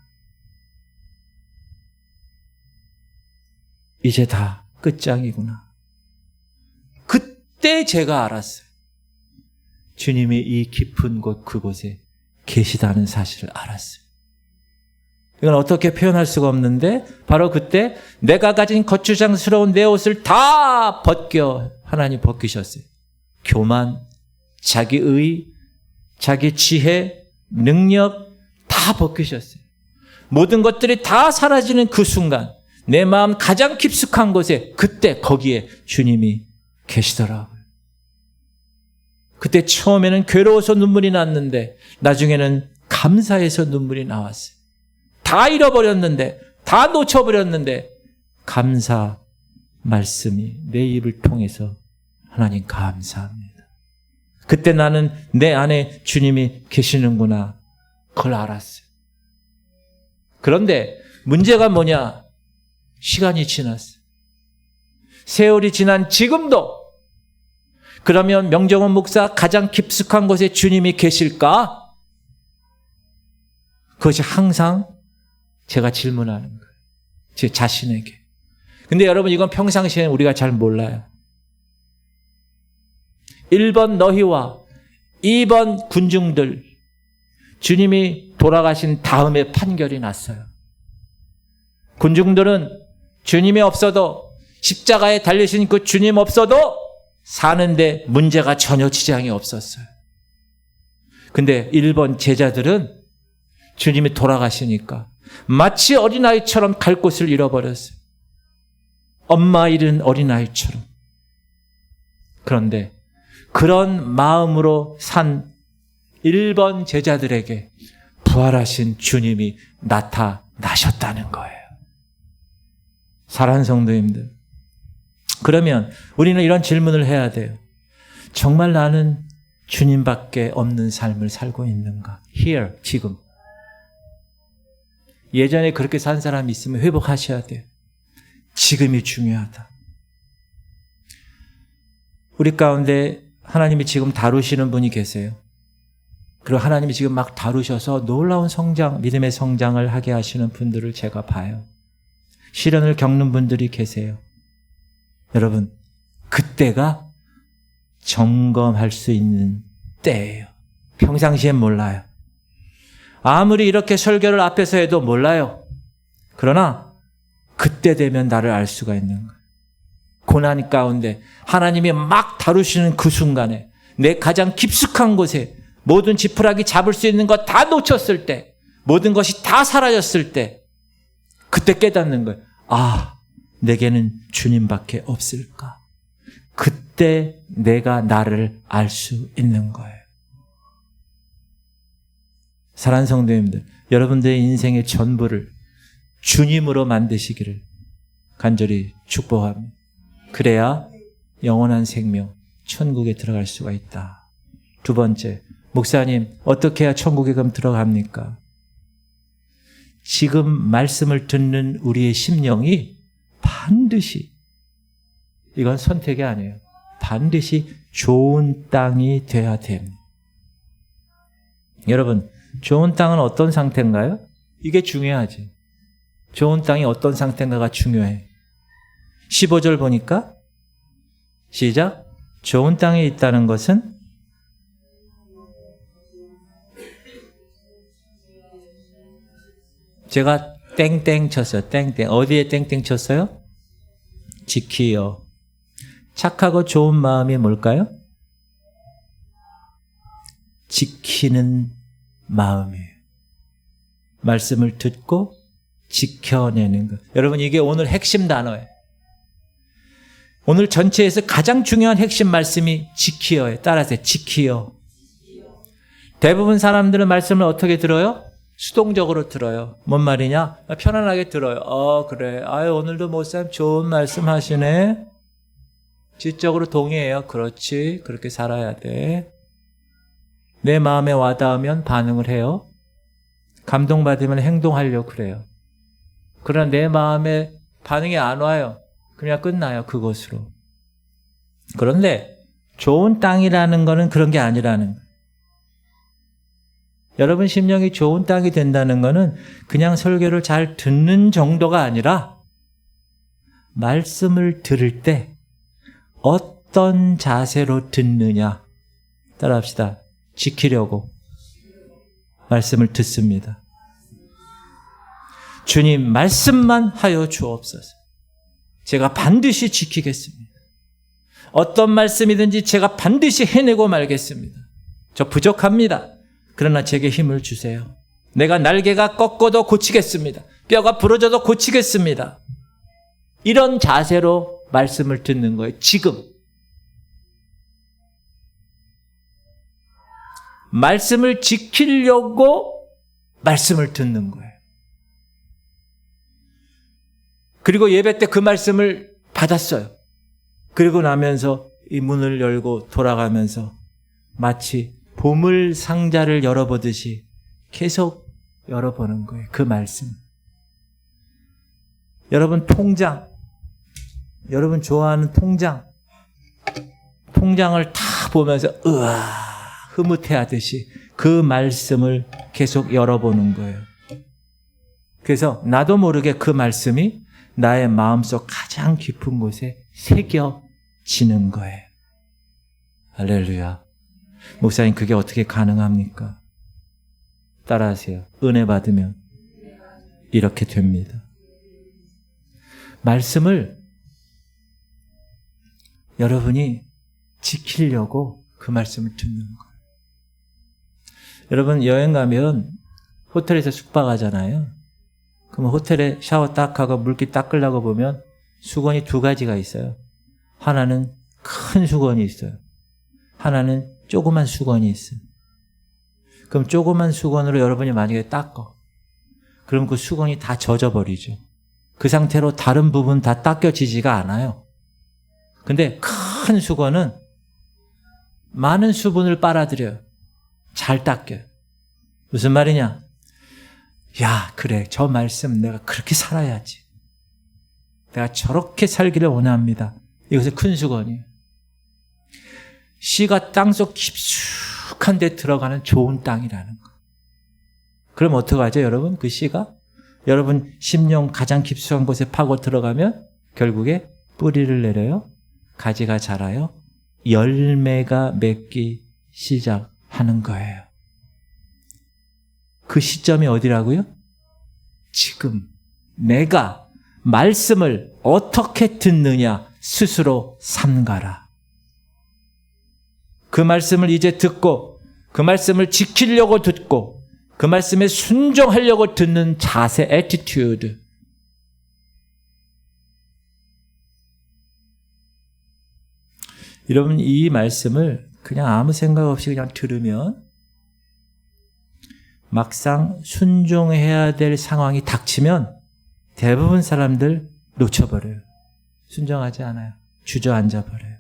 이제 다 끝장이구나. 그때 제가 알았어요. 주님이 이 깊은 곳 그곳에 계시다는 사실을 알았어요. 이건 어떻게 표현할 수가 없는데 바로 그때 내가 가진 거추장스러운 내 옷을 다 하나님 벗기셨어요. 교만, 자기의, 자기 지혜, 능력 다 벗기셨어요. 모든 것들이 다 사라지는 그 순간 내 마음 가장 깊숙한 곳에 그때 거기에 주님이 계시더라고요. 그때 처음에는 괴로워서 눈물이 났는데 나중에는 감사해서 눈물이 나왔어요. 다 잃어버렸는데, 다 놓쳐버렸는데 감사 말씀이 내 입을 통해서 하나님 감사합니다. 그때 나는 내 안에 주님이 계시는구나. 그걸 알았어요. 그런데 문제가 뭐냐? 시간이 지났어요. 세월이 지난 지금도 그러면 명정원 목사 가장 깊숙한 곳에 주님이 계실까? 그것이 항상 제가 질문하는 거예요. 제 자신에게. 근데 여러분 이건 평상시에 우리가 잘 몰라요. 1번 너희와 2번 군중들 주님이 돌아가신 다음에 판결이 났어요. 군중들은 주님이 없어도 십자가에 달리신 그 주님 없어도 사는데 문제가 전혀 지장이 없었어요. 근데 일본 제자들은 주님이 돌아가시니까 마치 어린아이처럼 갈 곳을 잃어버렸어요. 엄마 잃은 어린아이처럼. 그런데 그런 마음으로 산 일본 제자들에게 부활하신 주님이 나타나셨다는 거예요. 사랑하는 성도님들, 그러면 우리는 이런 질문을 해야 돼요. 정말 나는 주님밖에 없는 삶을 살고 있는가? Here, 지금. 예전에 그렇게 산 사람이 있으면 회복하셔야 돼요. 지금이 중요하다. 우리 가운데 하나님이 지금 다루시는 분이 계세요. 그리고 하나님이 지금 막 다루셔서 놀라운 성장, 믿음의 성장을 하게 하시는 분들을 제가 봐요. 시련을 겪는 분들이 계세요. 여러분, 그때가 점검할 수 있는 때예요. 평상시엔 몰라요. 아무리 이렇게 설교를 앞에서 해도 몰라요. 그러나 그때 되면 나를 알 수가 있는 거예요. 고난 가운데 하나님이 막 다루시는 그 순간에 내 가장 깊숙한 곳에 모든 지푸라기 잡을 수 있는 것 다 놓쳤을 때, 모든 것이 다 사라졌을 때 그때 깨닫는 거예요. 아, 내게는 주님밖에 없을까? 그때 내가 나를 알 수 있는 거예요. 사랑하는 성도님들, 여러분들의 인생의 전부를 주님으로 만드시기를 간절히 축복합니다. 그래야 영원한 생명, 천국에 들어갈 수가 있다. 두 번째, 목사님, 어떻게 해야 천국에 그럼 들어갑니까? 지금 말씀을 듣는 우리의 심령이 반드시, 이건 선택이 아니에요. 반드시 좋은 땅이 돼야 됩니다. 여러분, 좋은 땅은 어떤 상태인가요? 이게 중요하지. 좋은 땅이 어떤 상태인가가 중요해. 15절 보니까 시작. 좋은 땅에 있다는 것은 제가 땡땡 쳤어요. 땡땡. 어디에 땡땡 쳤어요? 지키요. 착하고 좋은 마음이 뭘까요? 지키는 마음이에요. 말씀을 듣고 지켜내는 것. 여러분, 이게 오늘 핵심 단어예요. 오늘 전체에서 가장 중요한 핵심 말씀이 지키어예요. 따라서 지키어. 대부분 사람들은 말씀을 어떻게 들어요? 수동적으로 들어요. 뭔 말이냐? 편안하게 들어요. 그래. 오늘도 목사님 좋은 말씀 하시네. 지적으로 동의해요. 그렇지. 그렇게 살아야 돼. 내 마음에 와닿으면 반응을 해요. 감동받으면 행동하려고 그래요. 그러나 내 마음에 반응이 안 와요. 그냥 끝나요. 그것으로. 그런데 좋은 땅이라는 거는 그런 게 아니라는 거예요. 여러분 심령이 좋은 땅이 된다는 거는 그냥 설교를 잘 듣는 정도가 아니라 말씀을 들을 때 어떤 자세로 듣느냐. 따라합시다. 지키려고 말씀을 듣습니다. 주님 말씀만 하여 주옵소서. 제가 반드시 지키겠습니다. 어떤 말씀이든지 제가 반드시 해내고 말겠습니다. 저 부족합니다. 그러나 제게 힘을 주세요. 내가 날개가 꺾어도 고치겠습니다. 뼈가 부러져도 고치겠습니다. 이런 자세로 말씀을 듣는 거예요. 지금. 말씀을 지키려고 말씀을 듣는 거예요. 그리고 예배 때 그 말씀을 받았어요. 그리고 나면서 이 문을 열고 돌아가면서 마치 보물 상자를 열어보듯이 계속 열어보는 거예요. 그 말씀. 여러분 통장, 여러분 좋아하는 통장을 다 보면서 흐뭇해하듯이 그 말씀을 계속 열어보는 거예요. 그래서 나도 모르게 그 말씀이 나의 마음속 가장 깊은 곳에 새겨지는 거예요. 할렐루야. 목사님, 그게 어떻게 가능합니까? 따라하세요. 은혜 받으면 이렇게 됩니다. 말씀을 여러분이 지키려고 그 말씀을 듣는 거예요. 여러분 여행 가면 호텔에서 숙박하잖아요. 그러면 호텔에 샤워 딱 하고 물기 닦으려고 보면 수건이 두 가지가 있어요. 하나는 큰 수건이 있어요. 하나는 조그만 수건이 있어요. 그럼 조그만 수건으로 여러분이 만약에 닦어. 그럼 그 수건이 다 젖어버리죠. 그 상태로 다른 부분 다 닦여지지가 않아요. 근데 큰 수건은 많은 수분을 빨아들여요. 잘 닦여요. 무슨 말이냐? 야, 그래. 저 말씀 내가 그렇게 살아야지. 내가 저렇게 살기를 원합니다. 이것은 큰 수건이에요. 씨가 땅속 깊숙한 데 들어가는 좋은 땅이라는 거. 그럼 어떡하죠, 여러분? 그 씨가? 여러분 심령 가장 깊숙한 곳에 파고 들어가면 결국에 뿌리를 내려요. 가지가 자라요. 열매가 맺기 시작하는 거예요. 그 시점이 어디라고요? 지금 내가 말씀을 어떻게 듣느냐 스스로 삼가라. 그 말씀을 이제 듣고 그 말씀을 지키려고 듣고 그 말씀에 순종하려고 듣는 자세, 애티튜드. 여러분 이 말씀을 그냥 아무 생각 없이 그냥 들으면 막상 순종해야 될 상황이 닥치면 대부분 사람들 놓쳐버려요. 순종하지 않아요. 주저앉아 버려요.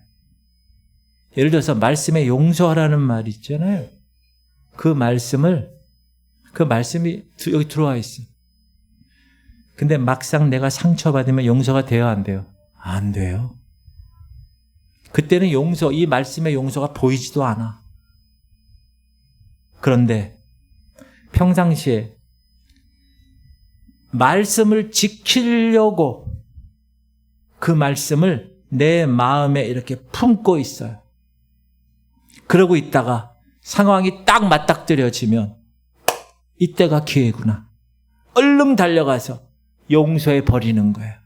예를 들어서 말씀에 용서하라는 말이 있잖아요. 그 말씀이 여기 들어와 있어. 근데 막상 내가 상처받으면 용서가 돼요, 안 돼요? 안 돼요. 그때는 이 말씀의 용서가 보이지도 않아. 그런데 평상시에 말씀을 지키려고 그 말씀을 내 마음에 이렇게 품고 있어요. 그러고 있다가 상황이 딱 맞닥뜨려지면 이때가 기회구나. 얼른 달려가서 용서해 버리는 거야.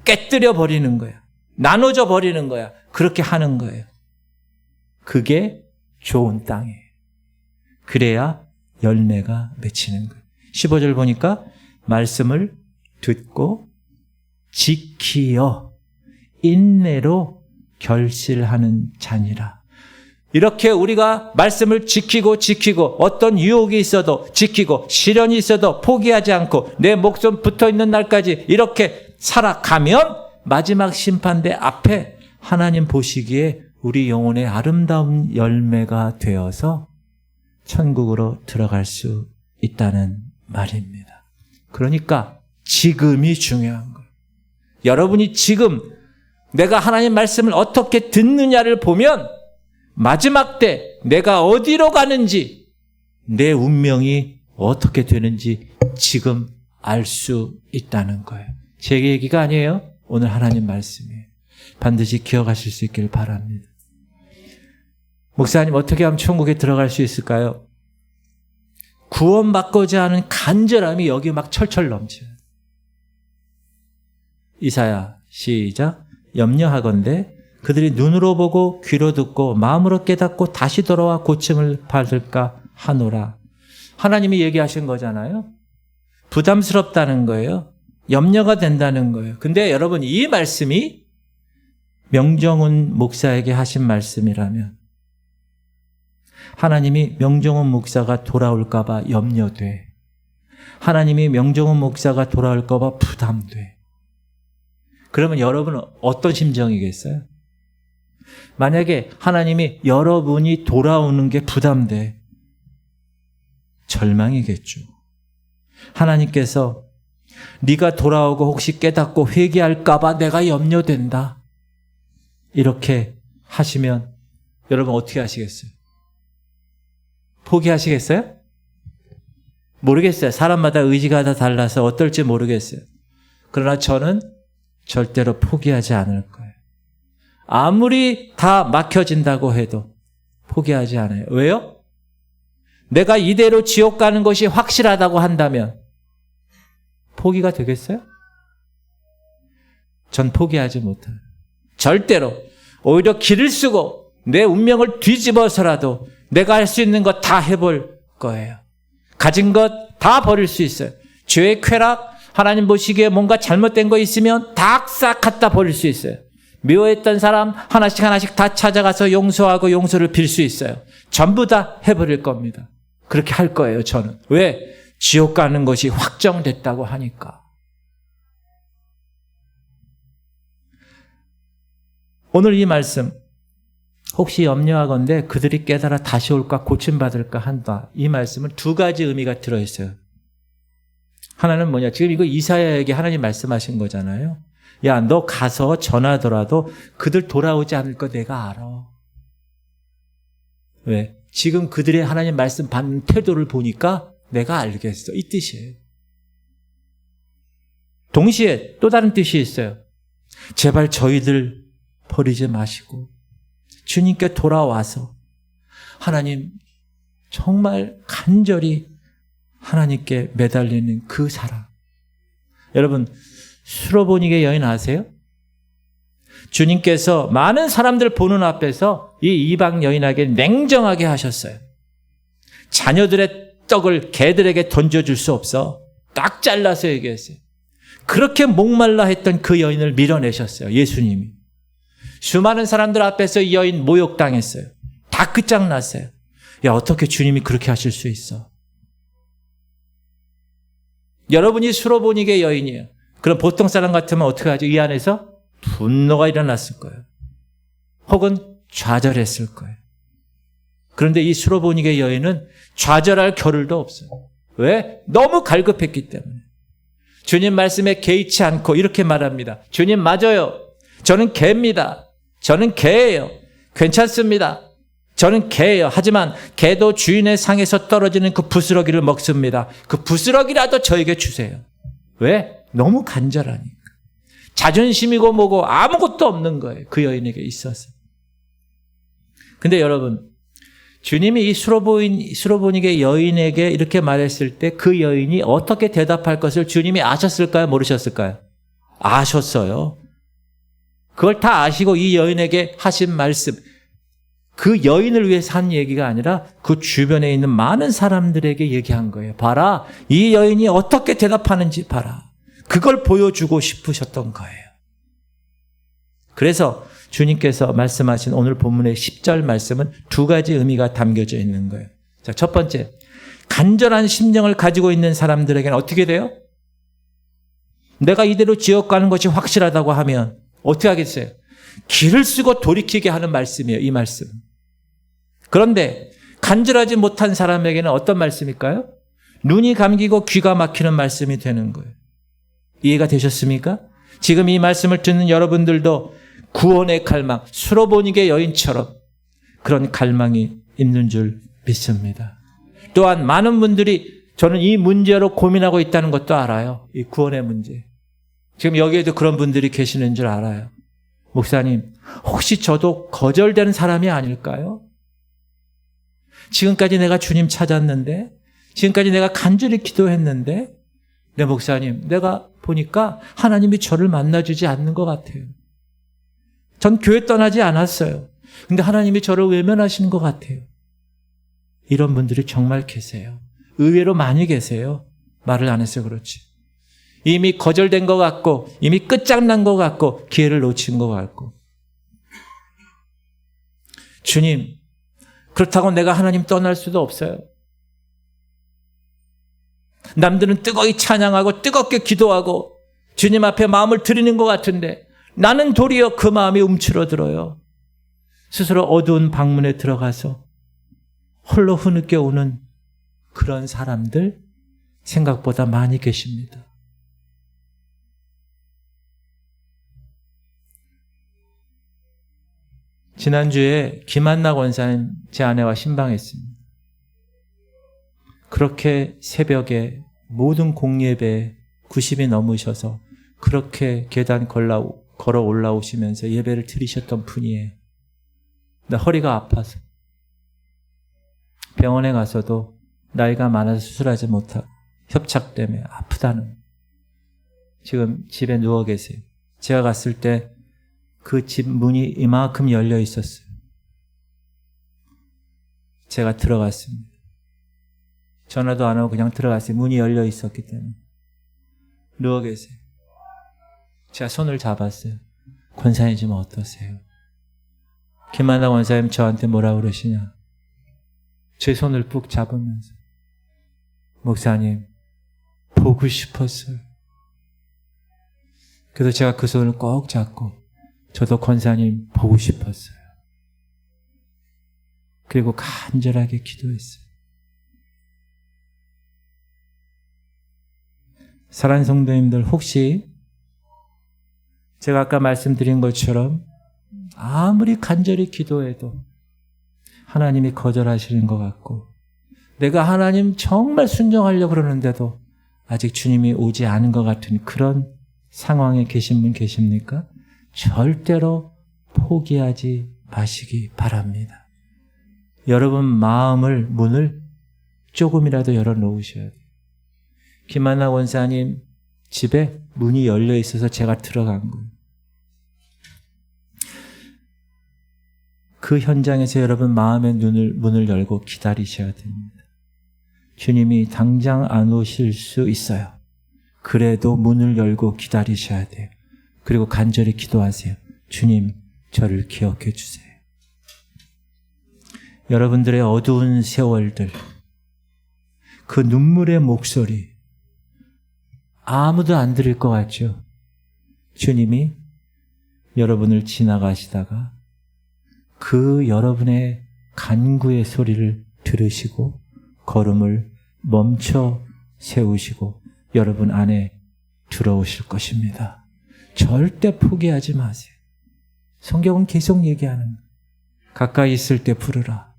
깨뜨려 버리는 거야. 나눠져 버리는 거야. 그렇게 하는 거예요. 그게 좋은 땅이에요. 그래야 열매가 맺히는 거예요. 15절 보니까 말씀을 듣고 지키어 인내로 결실하는 자니라. 이렇게 우리가 말씀을 지키고 어떤 유혹이 있어도 지키고 시련이 있어도 포기하지 않고 내 목숨 붙어있는 날까지 이렇게 살아가면 마지막 심판대 앞에 하나님 보시기에 우리 영혼의 아름다운 열매가 되어서 천국으로 들어갈 수 있다는 말입니다. 그러니까 지금이 중요한 거예요. 여러분이 지금 내가 하나님 말씀을 어떻게 듣느냐를 보면 마지막 때 내가 어디로 가는지 내 운명이 어떻게 되는지 지금 알 수 있다는 거예요. 제 얘기가 아니에요. 오늘 하나님 말씀이에요. 반드시 기억하실 수 있길 바랍니다. 목사님 어떻게 하면 천국에 들어갈 수 있을까요? 구원받고자 하는 간절함이 여기 막 철철 넘쳐요. 이사야 시작. 염려하건대 그들이 눈으로 보고 귀로 듣고 마음으로 깨닫고 다시 돌아와 고침을 받을까 하노라. 하나님이 얘기하신 거잖아요. 부담스럽다는 거예요. 염려가 된다는 거예요. 근데 여러분 이 말씀이 명정훈 목사에게 하신 말씀이라면 하나님이 명정훈 목사가 돌아올까 봐 염려돼. 하나님이 명정훈 목사가 돌아올까 봐 부담돼. 그러면 여러분은 어떤 심정이겠어요? 만약에 하나님이 여러분이 돌아오는 게 부담돼. 절망이겠죠. 하나님께서 네가 돌아오고 혹시 깨닫고 회개할까 봐 내가 염려된다. 이렇게 하시면 여러분 어떻게 하시겠어요? 포기하시겠어요? 모르겠어요. 사람마다 의지가 다 달라서 어떨지 모르겠어요. 그러나 저는 절대로 포기하지 않을 거예요. 아무리 다 막혀진다고 해도 포기하지 않아요. 왜요? 내가 이대로 지옥 가는 것이 확실하다고 한다면 포기가 되겠어요? 전 포기하지 못해요. 절대로. 오히려 길을 쓰고 내 운명을 뒤집어서라도 내가 할 수 있는 것 다 해볼 거예요. 가진 것 다 버릴 수 있어요. 죄의 쾌락, 하나님 보시기에 뭔가 잘못된 거 있으면 다 싹 갖다 버릴 수 있어요. 미워했던 사람 하나씩 하나씩 다 찾아가서 용서하고 용서를 빌 수 있어요. 전부 다 해버릴 겁니다. 그렇게 할 거예요, 저는. 왜? 지옥 가는 것이 확정됐다고 하니까. 오늘 이 말씀, 혹시 염려하건대 그들이 깨달아 다시 올까 고침받을까 한다. 이 말씀은 두 가지 의미가 들어있어요. 하나는 뭐냐? 지금 이거 이사야에게 하나님 말씀하신 거잖아요. 야, 너 가서 전하더라도 그들 돌아오지 않을 거 내가 알아. 왜? 지금 그들의 하나님 말씀 받는 태도를 보니까 내가 알겠어. 이 뜻이에요. 동시에 또 다른 뜻이 있어요. 제발 저희들 버리지 마시고 주님께 돌아와서 하나님 정말 간절히 하나님께 매달리는 그 사랑. 여러분, 수로보니게 여인 아세요? 주님께서 많은 사람들 보는 앞에서 이 이방 여인에게 냉정하게 하셨어요. 자녀들의 떡을 개들에게 던져줄 수 없어. 딱 잘라서 얘기했어요. 그렇게 목말라 했던 그 여인을 밀어내셨어요. 예수님이. 수많은 사람들 앞에서 이 여인 모욕당했어요. 다 끝장났어요. 야, 어떻게 주님이 그렇게 하실 수 있어? 여러분이 수로보니게 여인이에요. 그럼 보통 사람 같으면 어떻게 하죠? 이 안에서 분노가 일어났을 거예요. 혹은 좌절했을 거예요. 그런데 이 수로보니게 여인은 좌절할 겨를도 없어요. 왜? 너무 갈급했기 때문에. 주님 말씀에 개의치 않고 이렇게 말합니다. 주님 맞아요. 저는 개입니다. 저는 개예요. 괜찮습니다. 저는 개예요. 하지만 개도 주인의 상에서 떨어지는 그 부스러기를 먹습니다. 그 부스러기라도 저에게 주세요. 왜? 너무 간절하니까. 자존심이고 뭐고 아무것도 없는 거예요. 그 여인에게 있어서. 근데 여러분, 주님이 이 수로보니게 여인에게 이렇게 말했을 때 그 여인이 어떻게 대답할 것을 주님이 아셨을까요? 모르셨을까요? 아셨어요. 그걸 다 아시고 이 여인에게 하신 말씀, 그 여인을 위해서 한 얘기가 아니라 그 주변에 있는 많은 사람들에게 얘기한 거예요. 봐라, 이 여인이 어떻게 대답하는지 봐라. 그걸 보여주고 싶으셨던 거예요. 그래서 주님께서 말씀하신 오늘 본문의 10절 말씀은 두 가지 의미가 담겨져 있는 거예요. 자, 첫 번째, 간절한 심정을 가지고 있는 사람들에게는 어떻게 돼요? 내가 이대로 지옥 가는 것이 확실하다고 하면 어떻게 하겠어요? 길을 쓰고 돌이키게 하는 말씀이에요, 이 말씀. 그런데 간절하지 못한 사람에게는 어떤 말씀일까요? 눈이 감기고 귀가 막히는 말씀이 되는 거예요. 이해가 되셨습니까? 지금 이 말씀을 듣는 여러분들도 구원의 갈망, 수로보니게 여인처럼 그런 갈망이 있는 줄 믿습니다. 또한 많은 분들이 저는 이 문제로 고민하고 있다는 것도 알아요. 이 구원의 문제. 지금 여기에도 그런 분들이 계시는 줄 알아요. 목사님, 혹시 저도 거절되는 사람이 아닐까요? 지금까지 내가 주님 찾았는데, 지금까지 내가 간절히 기도했는데, 네, 목사님, 내가 보니까 하나님이 저를 만나주지 않는 것 같아요. 전 교회 떠나지 않았어요. 근데 하나님이 저를 외면하시는 것 같아요. 이런 분들이 정말 계세요. 의외로 많이 계세요. 말을 안 해서 그렇지. 이미 거절된 것 같고, 이미 끝장난 것 같고, 기회를 놓친 것 같고. 주님, 그렇다고 내가 하나님 떠날 수도 없어요. 남들은 뜨거이 찬양하고 뜨겁게 기도하고 주님 앞에 마음을 드리는 것 같은데 나는 도리어 그 마음이 움츠러들어요. 스스로 어두운 방문에 들어가서 홀로 흐느껴 오는 그런 사람들 생각보다 많이 계십니다. 지난주에 김한나 권사님 제 아내와 신방했습니다. 그렇게 새벽에 모든 공예배 90이 넘으셔서 그렇게 계단 걸어 올라오시면서 예배를 드리셨던 분이에요. 근데 허리가 아파서 병원에 가서도 나이가 많아서 수술하지 못하고 협착 때문에 아프다는, 지금 집에 누워 계세요. 제가 갔을 때 그 집 문이 이만큼 열려 있었어요. 제가 들어갔습니다. 전화도 안 하고 그냥 들어갔어요. 문이 열려 있었기 때문에. 누워 계세요. 제가 손을 잡았어요. 권사님 좀 어떠세요? 김만나 권사님 저한테 뭐라 그러시냐? 제 손을 푹 잡으면서 목사님 보고 싶었어요. 그래서 제가 그 손을 꼭 잡고 저도 권사님 보고 싶었어요. 그리고 간절하게 기도했어요. 사랑하는 성도님들, 혹시 제가 아까 말씀드린 것처럼 아무리 간절히 기도해도 하나님이 거절하시는 것 같고 내가 하나님 정말 순종하려고 그러는데도 아직 주님이 오지 않은 것 같은 그런 상황에 계신 분 계십니까? 절대로 포기하지 마시기 바랍니다. 여러분 마음을, 문을 조금이라도 열어놓으셔야 돼요. 김만나 원사님 집에 문이 열려 있어서 제가 들어간 거예요. 그 현장에서 여러분 마음의 문을 열고 기다리셔야 됩니다. 주님이 당장 안 오실 수 있어요. 그래도 문을 열고 기다리셔야 돼요. 그리고 간절히 기도하세요. 주님, 저를 기억해 주세요. 여러분들의 어두운 세월들, 그 눈물의 목소리, 아무도 안 들을 것 같죠? 주님이 여러분을 지나가시다가 그 여러분의 간구의 소리를 들으시고 걸음을 멈춰 세우시고 여러분 안에 들어오실 것입니다. 절대 포기하지 마세요. 성경은 계속 얘기하는 거예요. 가까이 있을 때 부르라.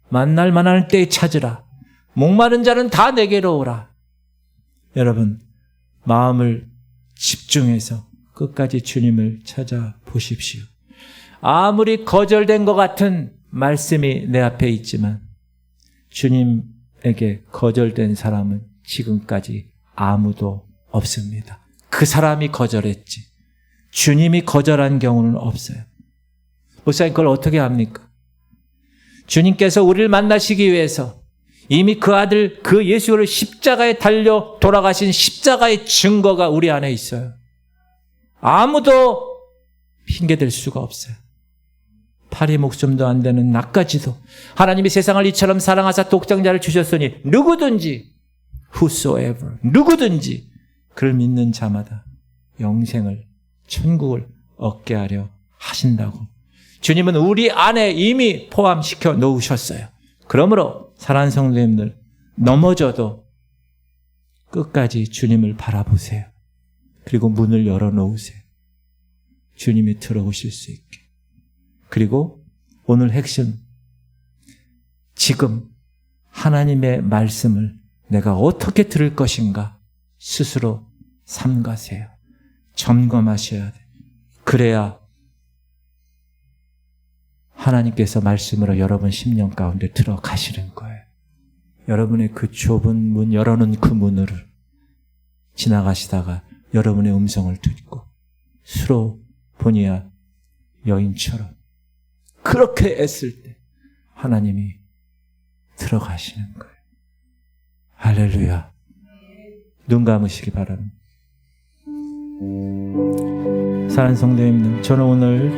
만날 만할 때 찾으라. 목마른 자는 다 내게로 오라. 여러분 마음을 집중해서 끝까지 주님을 찾아보십시오. 아무리 거절된 것 같은 말씀이 내 앞에 있지만 주님에게 거절된 사람은 지금까지 아무도 없습니다. 그 사람이 거절했지 주님이 거절한 경우는 없어요. 목사님 그걸 어떻게 합니까? 주님께서 우리를 만나시기 위해서 이미 그 아들 그 예수를 십자가에 달려 돌아가신 십자가의 증거가 우리 안에 있어요. 아무도 핑계댈 수가 없어요. 파리 목숨도 안 되는 나까지도 하나님이 세상을 이처럼 사랑하사 독생자를 주셨으니 누구든지 whosoever 누구든지 그를 믿는 자마다 영생을 천국을 얻게 하려 하신다고. 주님은 우리 안에 이미 포함시켜 놓으셨어요. 그러므로 사랑하는 성도님들 넘어져도 끝까지 주님을 바라보세요. 그리고 문을 열어놓으세요. 주님이 들어오실 수 있게. 그리고 오늘 핵심 지금 하나님의 말씀을 내가 어떻게 들을 것인가 스스로 삼가세요. 점검하셔야 돼요. 그래야 하나님께서 말씀으로 여러분 심령 가운데 들어가시는 거예요. 여러분의 그 좁은 문, 열어놓은 그 문을 지나가시다가 여러분의 음성을 듣고 수로보니아 여인처럼 그렇게 애쓸 때 하나님이 들어가시는 거예요. 할렐루야. 눈 감으시기 바랍니다. 사랑하는 성도님들, 저는 오늘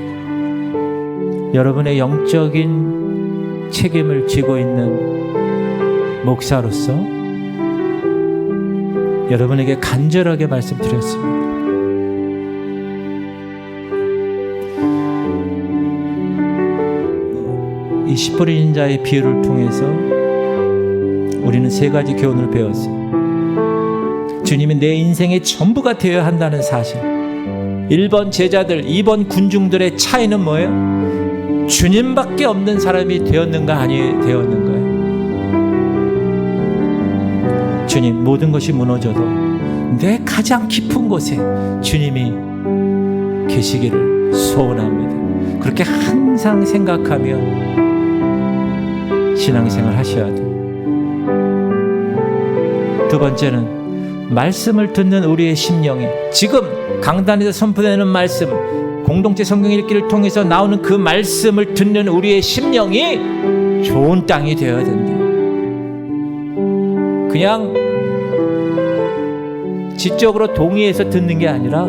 여러분의 영적인 책임을 지고 있는 목사로서 여러분에게 간절하게 말씀드렸습니다. 이 씨 뿌리는 자의 비유를 통해서 우리는 세 가지 교훈을 배웠어요. 주님이 내 인생의 전부가 되어야 한다는 사실. 1번 제자들, 2번 군중들의 차이는 뭐예요? 주님밖에 없는 사람이 되었는가 아니 되었는가요? 주님, 모든 것이 무너져도 내 가장 깊은 곳에 주님이 계시기를 소원합니다. 그렇게 항상 생각하며 신앙생활 하셔야 돼요. 두 번째는 말씀을 듣는 우리의 심령이 지금 강단에서 선포되는 말씀, 공동체 성경 읽기를 통해서 나오는 그 말씀을 듣는 우리의 심령이 좋은 땅이 되어야 된다. 그냥 지적으로 동의해서 듣는 게 아니라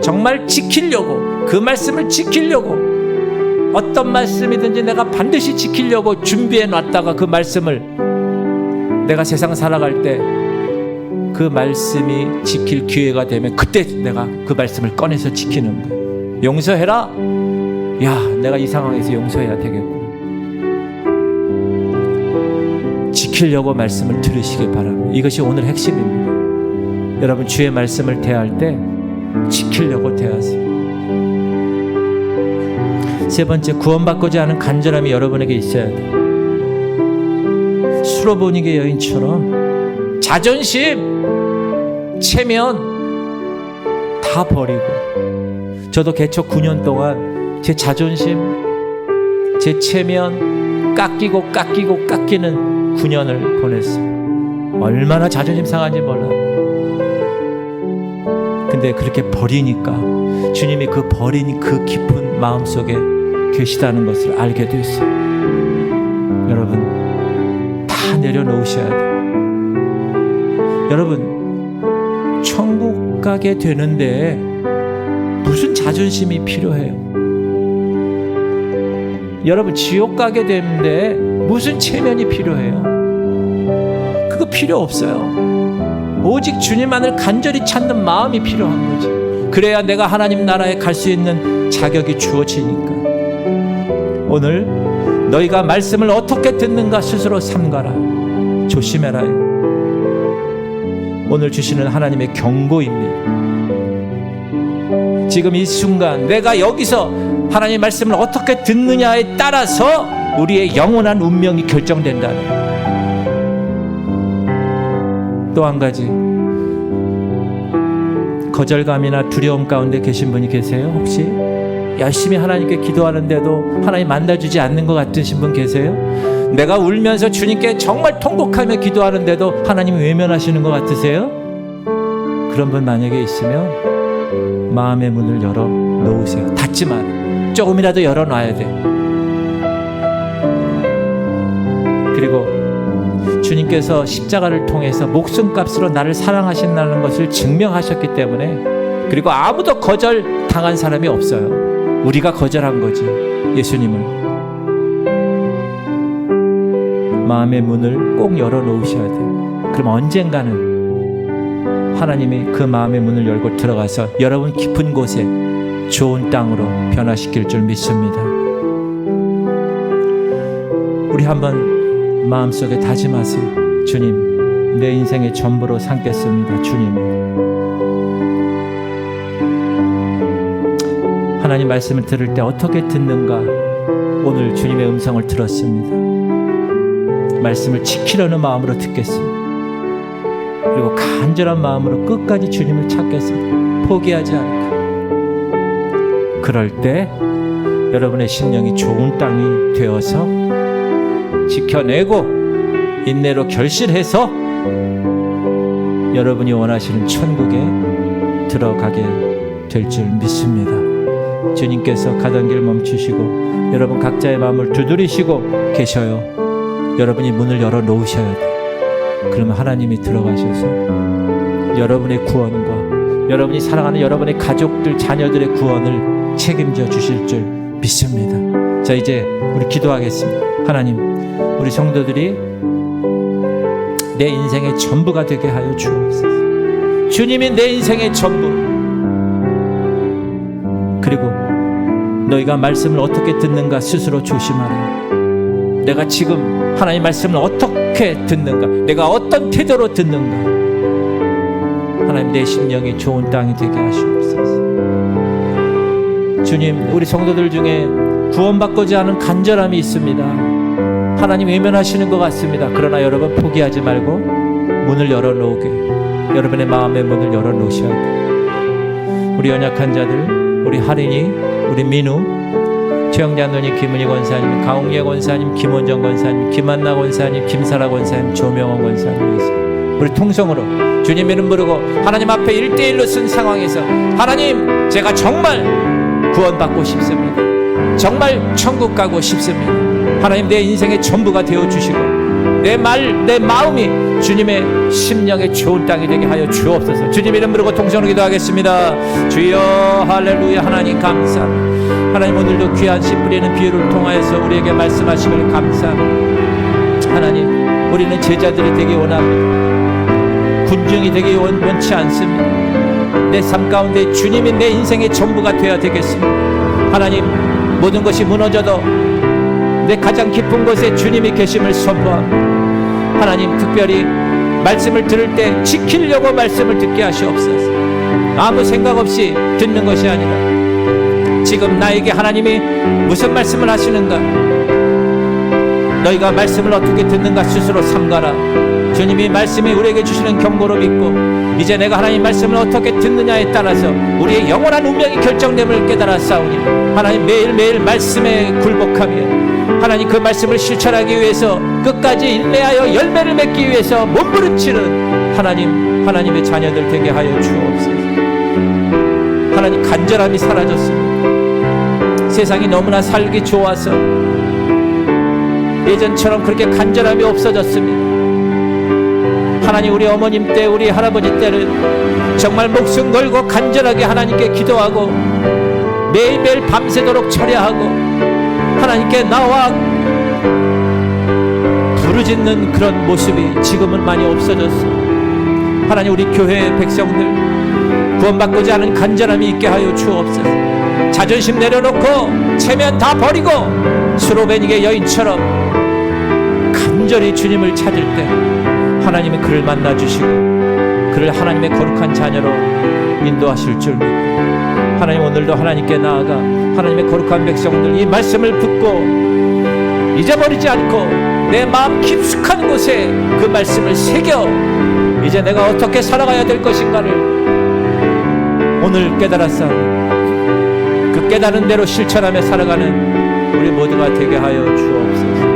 정말 지키려고, 그 말씀을 지키려고, 어떤 말씀이든지 내가 반드시 지키려고 준비해 놨다가 그 말씀을 내가 세상 살아갈 때 그 말씀이 지킬 기회가 되면 그때 내가 그 말씀을 꺼내서 지키는 거예요. 용서해라. 야, 내가 이 상황에서 용서해야 되겠고. 지키려고 말씀을 들으시기 바랍니다. 이것이 오늘 핵심입니다. 여러분, 주의 말씀을 대할 때 지키려고 대하세요. 세 번째, 구원받고자 하는 간절함이 여러분에게 있어야 돼요. 수로보니게 여인처럼 자존심, 체면 다 버리고, 저도 개척 9년 동안 제 자존심, 제 체면 깎이고 깎이는 9년을 보냈어요. 얼마나 자존심 상한지 몰라. 근데 그렇게 버리니까 주님이 그 버린 그 깊은 마음속에 계시다는 것을 알게 됐어요. 여러분, 다 내려놓으셔야 돼요. 여러분, 천국 가게 되는데 무슨 자존심이 필요해요? 여러분, 지옥 가게 되는데 무슨 체면이 필요해요? 그거 필요 없어요. 오직 주님만을 간절히 찾는 마음이 필요한 거지. 그래야 내가 하나님 나라에 갈 수 있는 자격이 주어지니까. 오늘 너희가 말씀을 어떻게 듣는가 스스로 삼가라. 조심해라요. 오늘 주시는 하나님의 경고입니다. 지금 이 순간 내가 여기서 하나님의 말씀을 어떻게 듣느냐에 따라서 우리의 영원한 운명이 결정된다는. 또 한 가지, 거절감이나 두려움 가운데 계신 분이 계세요? 혹시 열심히 하나님께 기도하는데도 하나님 만나주지 않는 것 같으신 분 계세요? 내가 울면서 주님께 정말 통곡하며 기도하는데도 하나님이 외면하시는 것 같으세요? 그런 분 만약에 있으면 마음의 문을 열어 놓으세요. 닫지만 조금이라도 열어놔야 돼. 그리고 주님께서 십자가를 통해서 목숨값으로 나를 사랑하신다는 것을 증명하셨기 때문에, 그리고 아무도 거절당한 사람이 없어요. 우리가 거절한 거지, 예수님을. 마음의 문을 꼭 열어놓으셔야 돼요. 그럼 언젠가는 하나님이 그 마음의 문을 열고 들어가서 여러분 깊은 곳에 좋은 땅으로 변화시킬 줄 믿습니다. 우리 한번 마음속에 다짐하세요. 주님, 내 인생의 전부로 삼겠습니다. 주님, 하나님 말씀을 들을 때 어떻게 듣는가? 오늘 주님의 음성을 들었습니다. 말씀을 지키려는 마음으로 듣겠습니다. 그리고 간절한 마음으로 끝까지 주님을 찾겠습니다. 포기하지 않고. 그럴 때 여러분의 심령이 좋은 땅이 되어서 지켜내고 인내로 결실해서 여러분이 원하시는 천국에 들어가게 될 줄 믿습니다. 주님께서 가던 길 멈추시고 여러분 각자의 마음을 두드리시고 계셔요. 여러분이 문을 열어 놓으셔야 돼요. 그러면 하나님이 들어가셔서 여러분의 구원과 여러분이 사랑하는 여러분의 가족들, 자녀들의 구원을 책임져 주실 줄 믿습니다. 자, 이제 우리 기도하겠습니다. 하나님, 우리 성도들이 내 인생의 전부가 되게 하여 주옵소서. 주님이 내 인생의 전부. 그리고 너희가 말씀을 어떻게 듣는가 스스로 조심하라. 내가 지금 하나님 말씀을 어떻게 듣는가, 내가 어떤 태도로 듣는가. 하나님, 내 심령이 좋은 땅이 되게 하시옵소서. 주님, 우리 성도들 중에 구원받고자 하는 간절함이 있습니다. 하나님 외면하시는 것 같습니다. 그러나 여러분 포기하지 말고 문을 열어놓게, 여러분의 마음의 문을 열어놓으셔야 돼요. 우리 연약한 자들, 우리 할인이, 우리 민우, 최영자 누님, 김은희 권사님, 강홍예 권사님, 김원정 권사님, 김한나 권사님, 김사라 권사님, 조명원 권사님, 우리 통성으로 주님 이름 부르고 하나님 앞에 1대1로 쓴 상황에서 하나님, 제가 정말 구원받고 싶습니다. 정말 천국 가고 싶습니다. 하나님, 내 인생의 전부가 되어주시고 내 마음이 주님의 심령의 좋은 땅이 되게 하여 주옵소서. 주님 이름 부르고 통성으로 기도하겠습니다. 주여 할렐루야. 하나님 감사합니다. 하나님, 오늘도 귀한 씨 뿌리는 비유를 통하여서 우리에게 말씀하시길 감사합니다. 하나님, 우리는 제자들이 되기 원합니다. 군중이 되기 원치 않습니다. 내 삶 가운데 주님이 내 인생의 전부가 되어야 되겠습니다. 하나님, 모든 것이 무너져도 내 가장 깊은 곳에 주님이 계심을 선포합니다. 하나님, 특별히 말씀을 들을 때 지키려고 말씀을 듣게 하시옵소서. 아무 생각 없이 듣는 것이 아니라 지금 나에게 하나님이 무슨 말씀을 하시는가, 너희가 말씀을 어떻게 듣는가 스스로 삼가라. 주님이 말씀이 우리에게 주시는 경고로 믿고 이제 내가 하나님 말씀을 어떻게 듣느냐에 따라서 우리의 영원한 운명이 결정됨을 깨달아 싸우니 하나님, 매일매일 말씀에 굴복하며 하나님 그 말씀을 실천하기 위해서 끝까지 인내하여 열매를 맺기 위해서 몸부림치는 하나님의 자녀들 되게 하여 주옵소서. 하나님, 간절함이 사라졌습니다. 세상이 너무나 살기 좋아서 예전처럼 그렇게 간절함이 없어졌습니다. 하나님, 우리 어머님 때, 우리 할아버지 때는 정말 목숨 걸고 간절하게 하나님께 기도하고 매일매일 밤새도록 철야하고 하나님께 나와 부르짖는 그런 모습이 지금은 많이 없어졌습니다. 하나님, 우리 교회의 백성들 구원받고자 하는 간절함이 있게 하여 주옵소서. 자존심 내려놓고 체면 다 버리고 스로베니게 여인처럼 간절히 주님을 찾을 때 하나님이 그를 만나주시고 그를 하나님의 거룩한 자녀로 인도하실 줄 믿고 하나님, 오늘도 하나님께 나아가 하나님의 거룩한 백성들 이 말씀을 듣고 잊어버리지 않고 내 마음 깊숙한 곳에 그 말씀을 새겨 이제 내가 어떻게 살아가야 될 것인가를 오늘 깨달았사. 그 깨달은 대로 실천하며 살아가는 우리 모두가 되게 하여 주옵소서.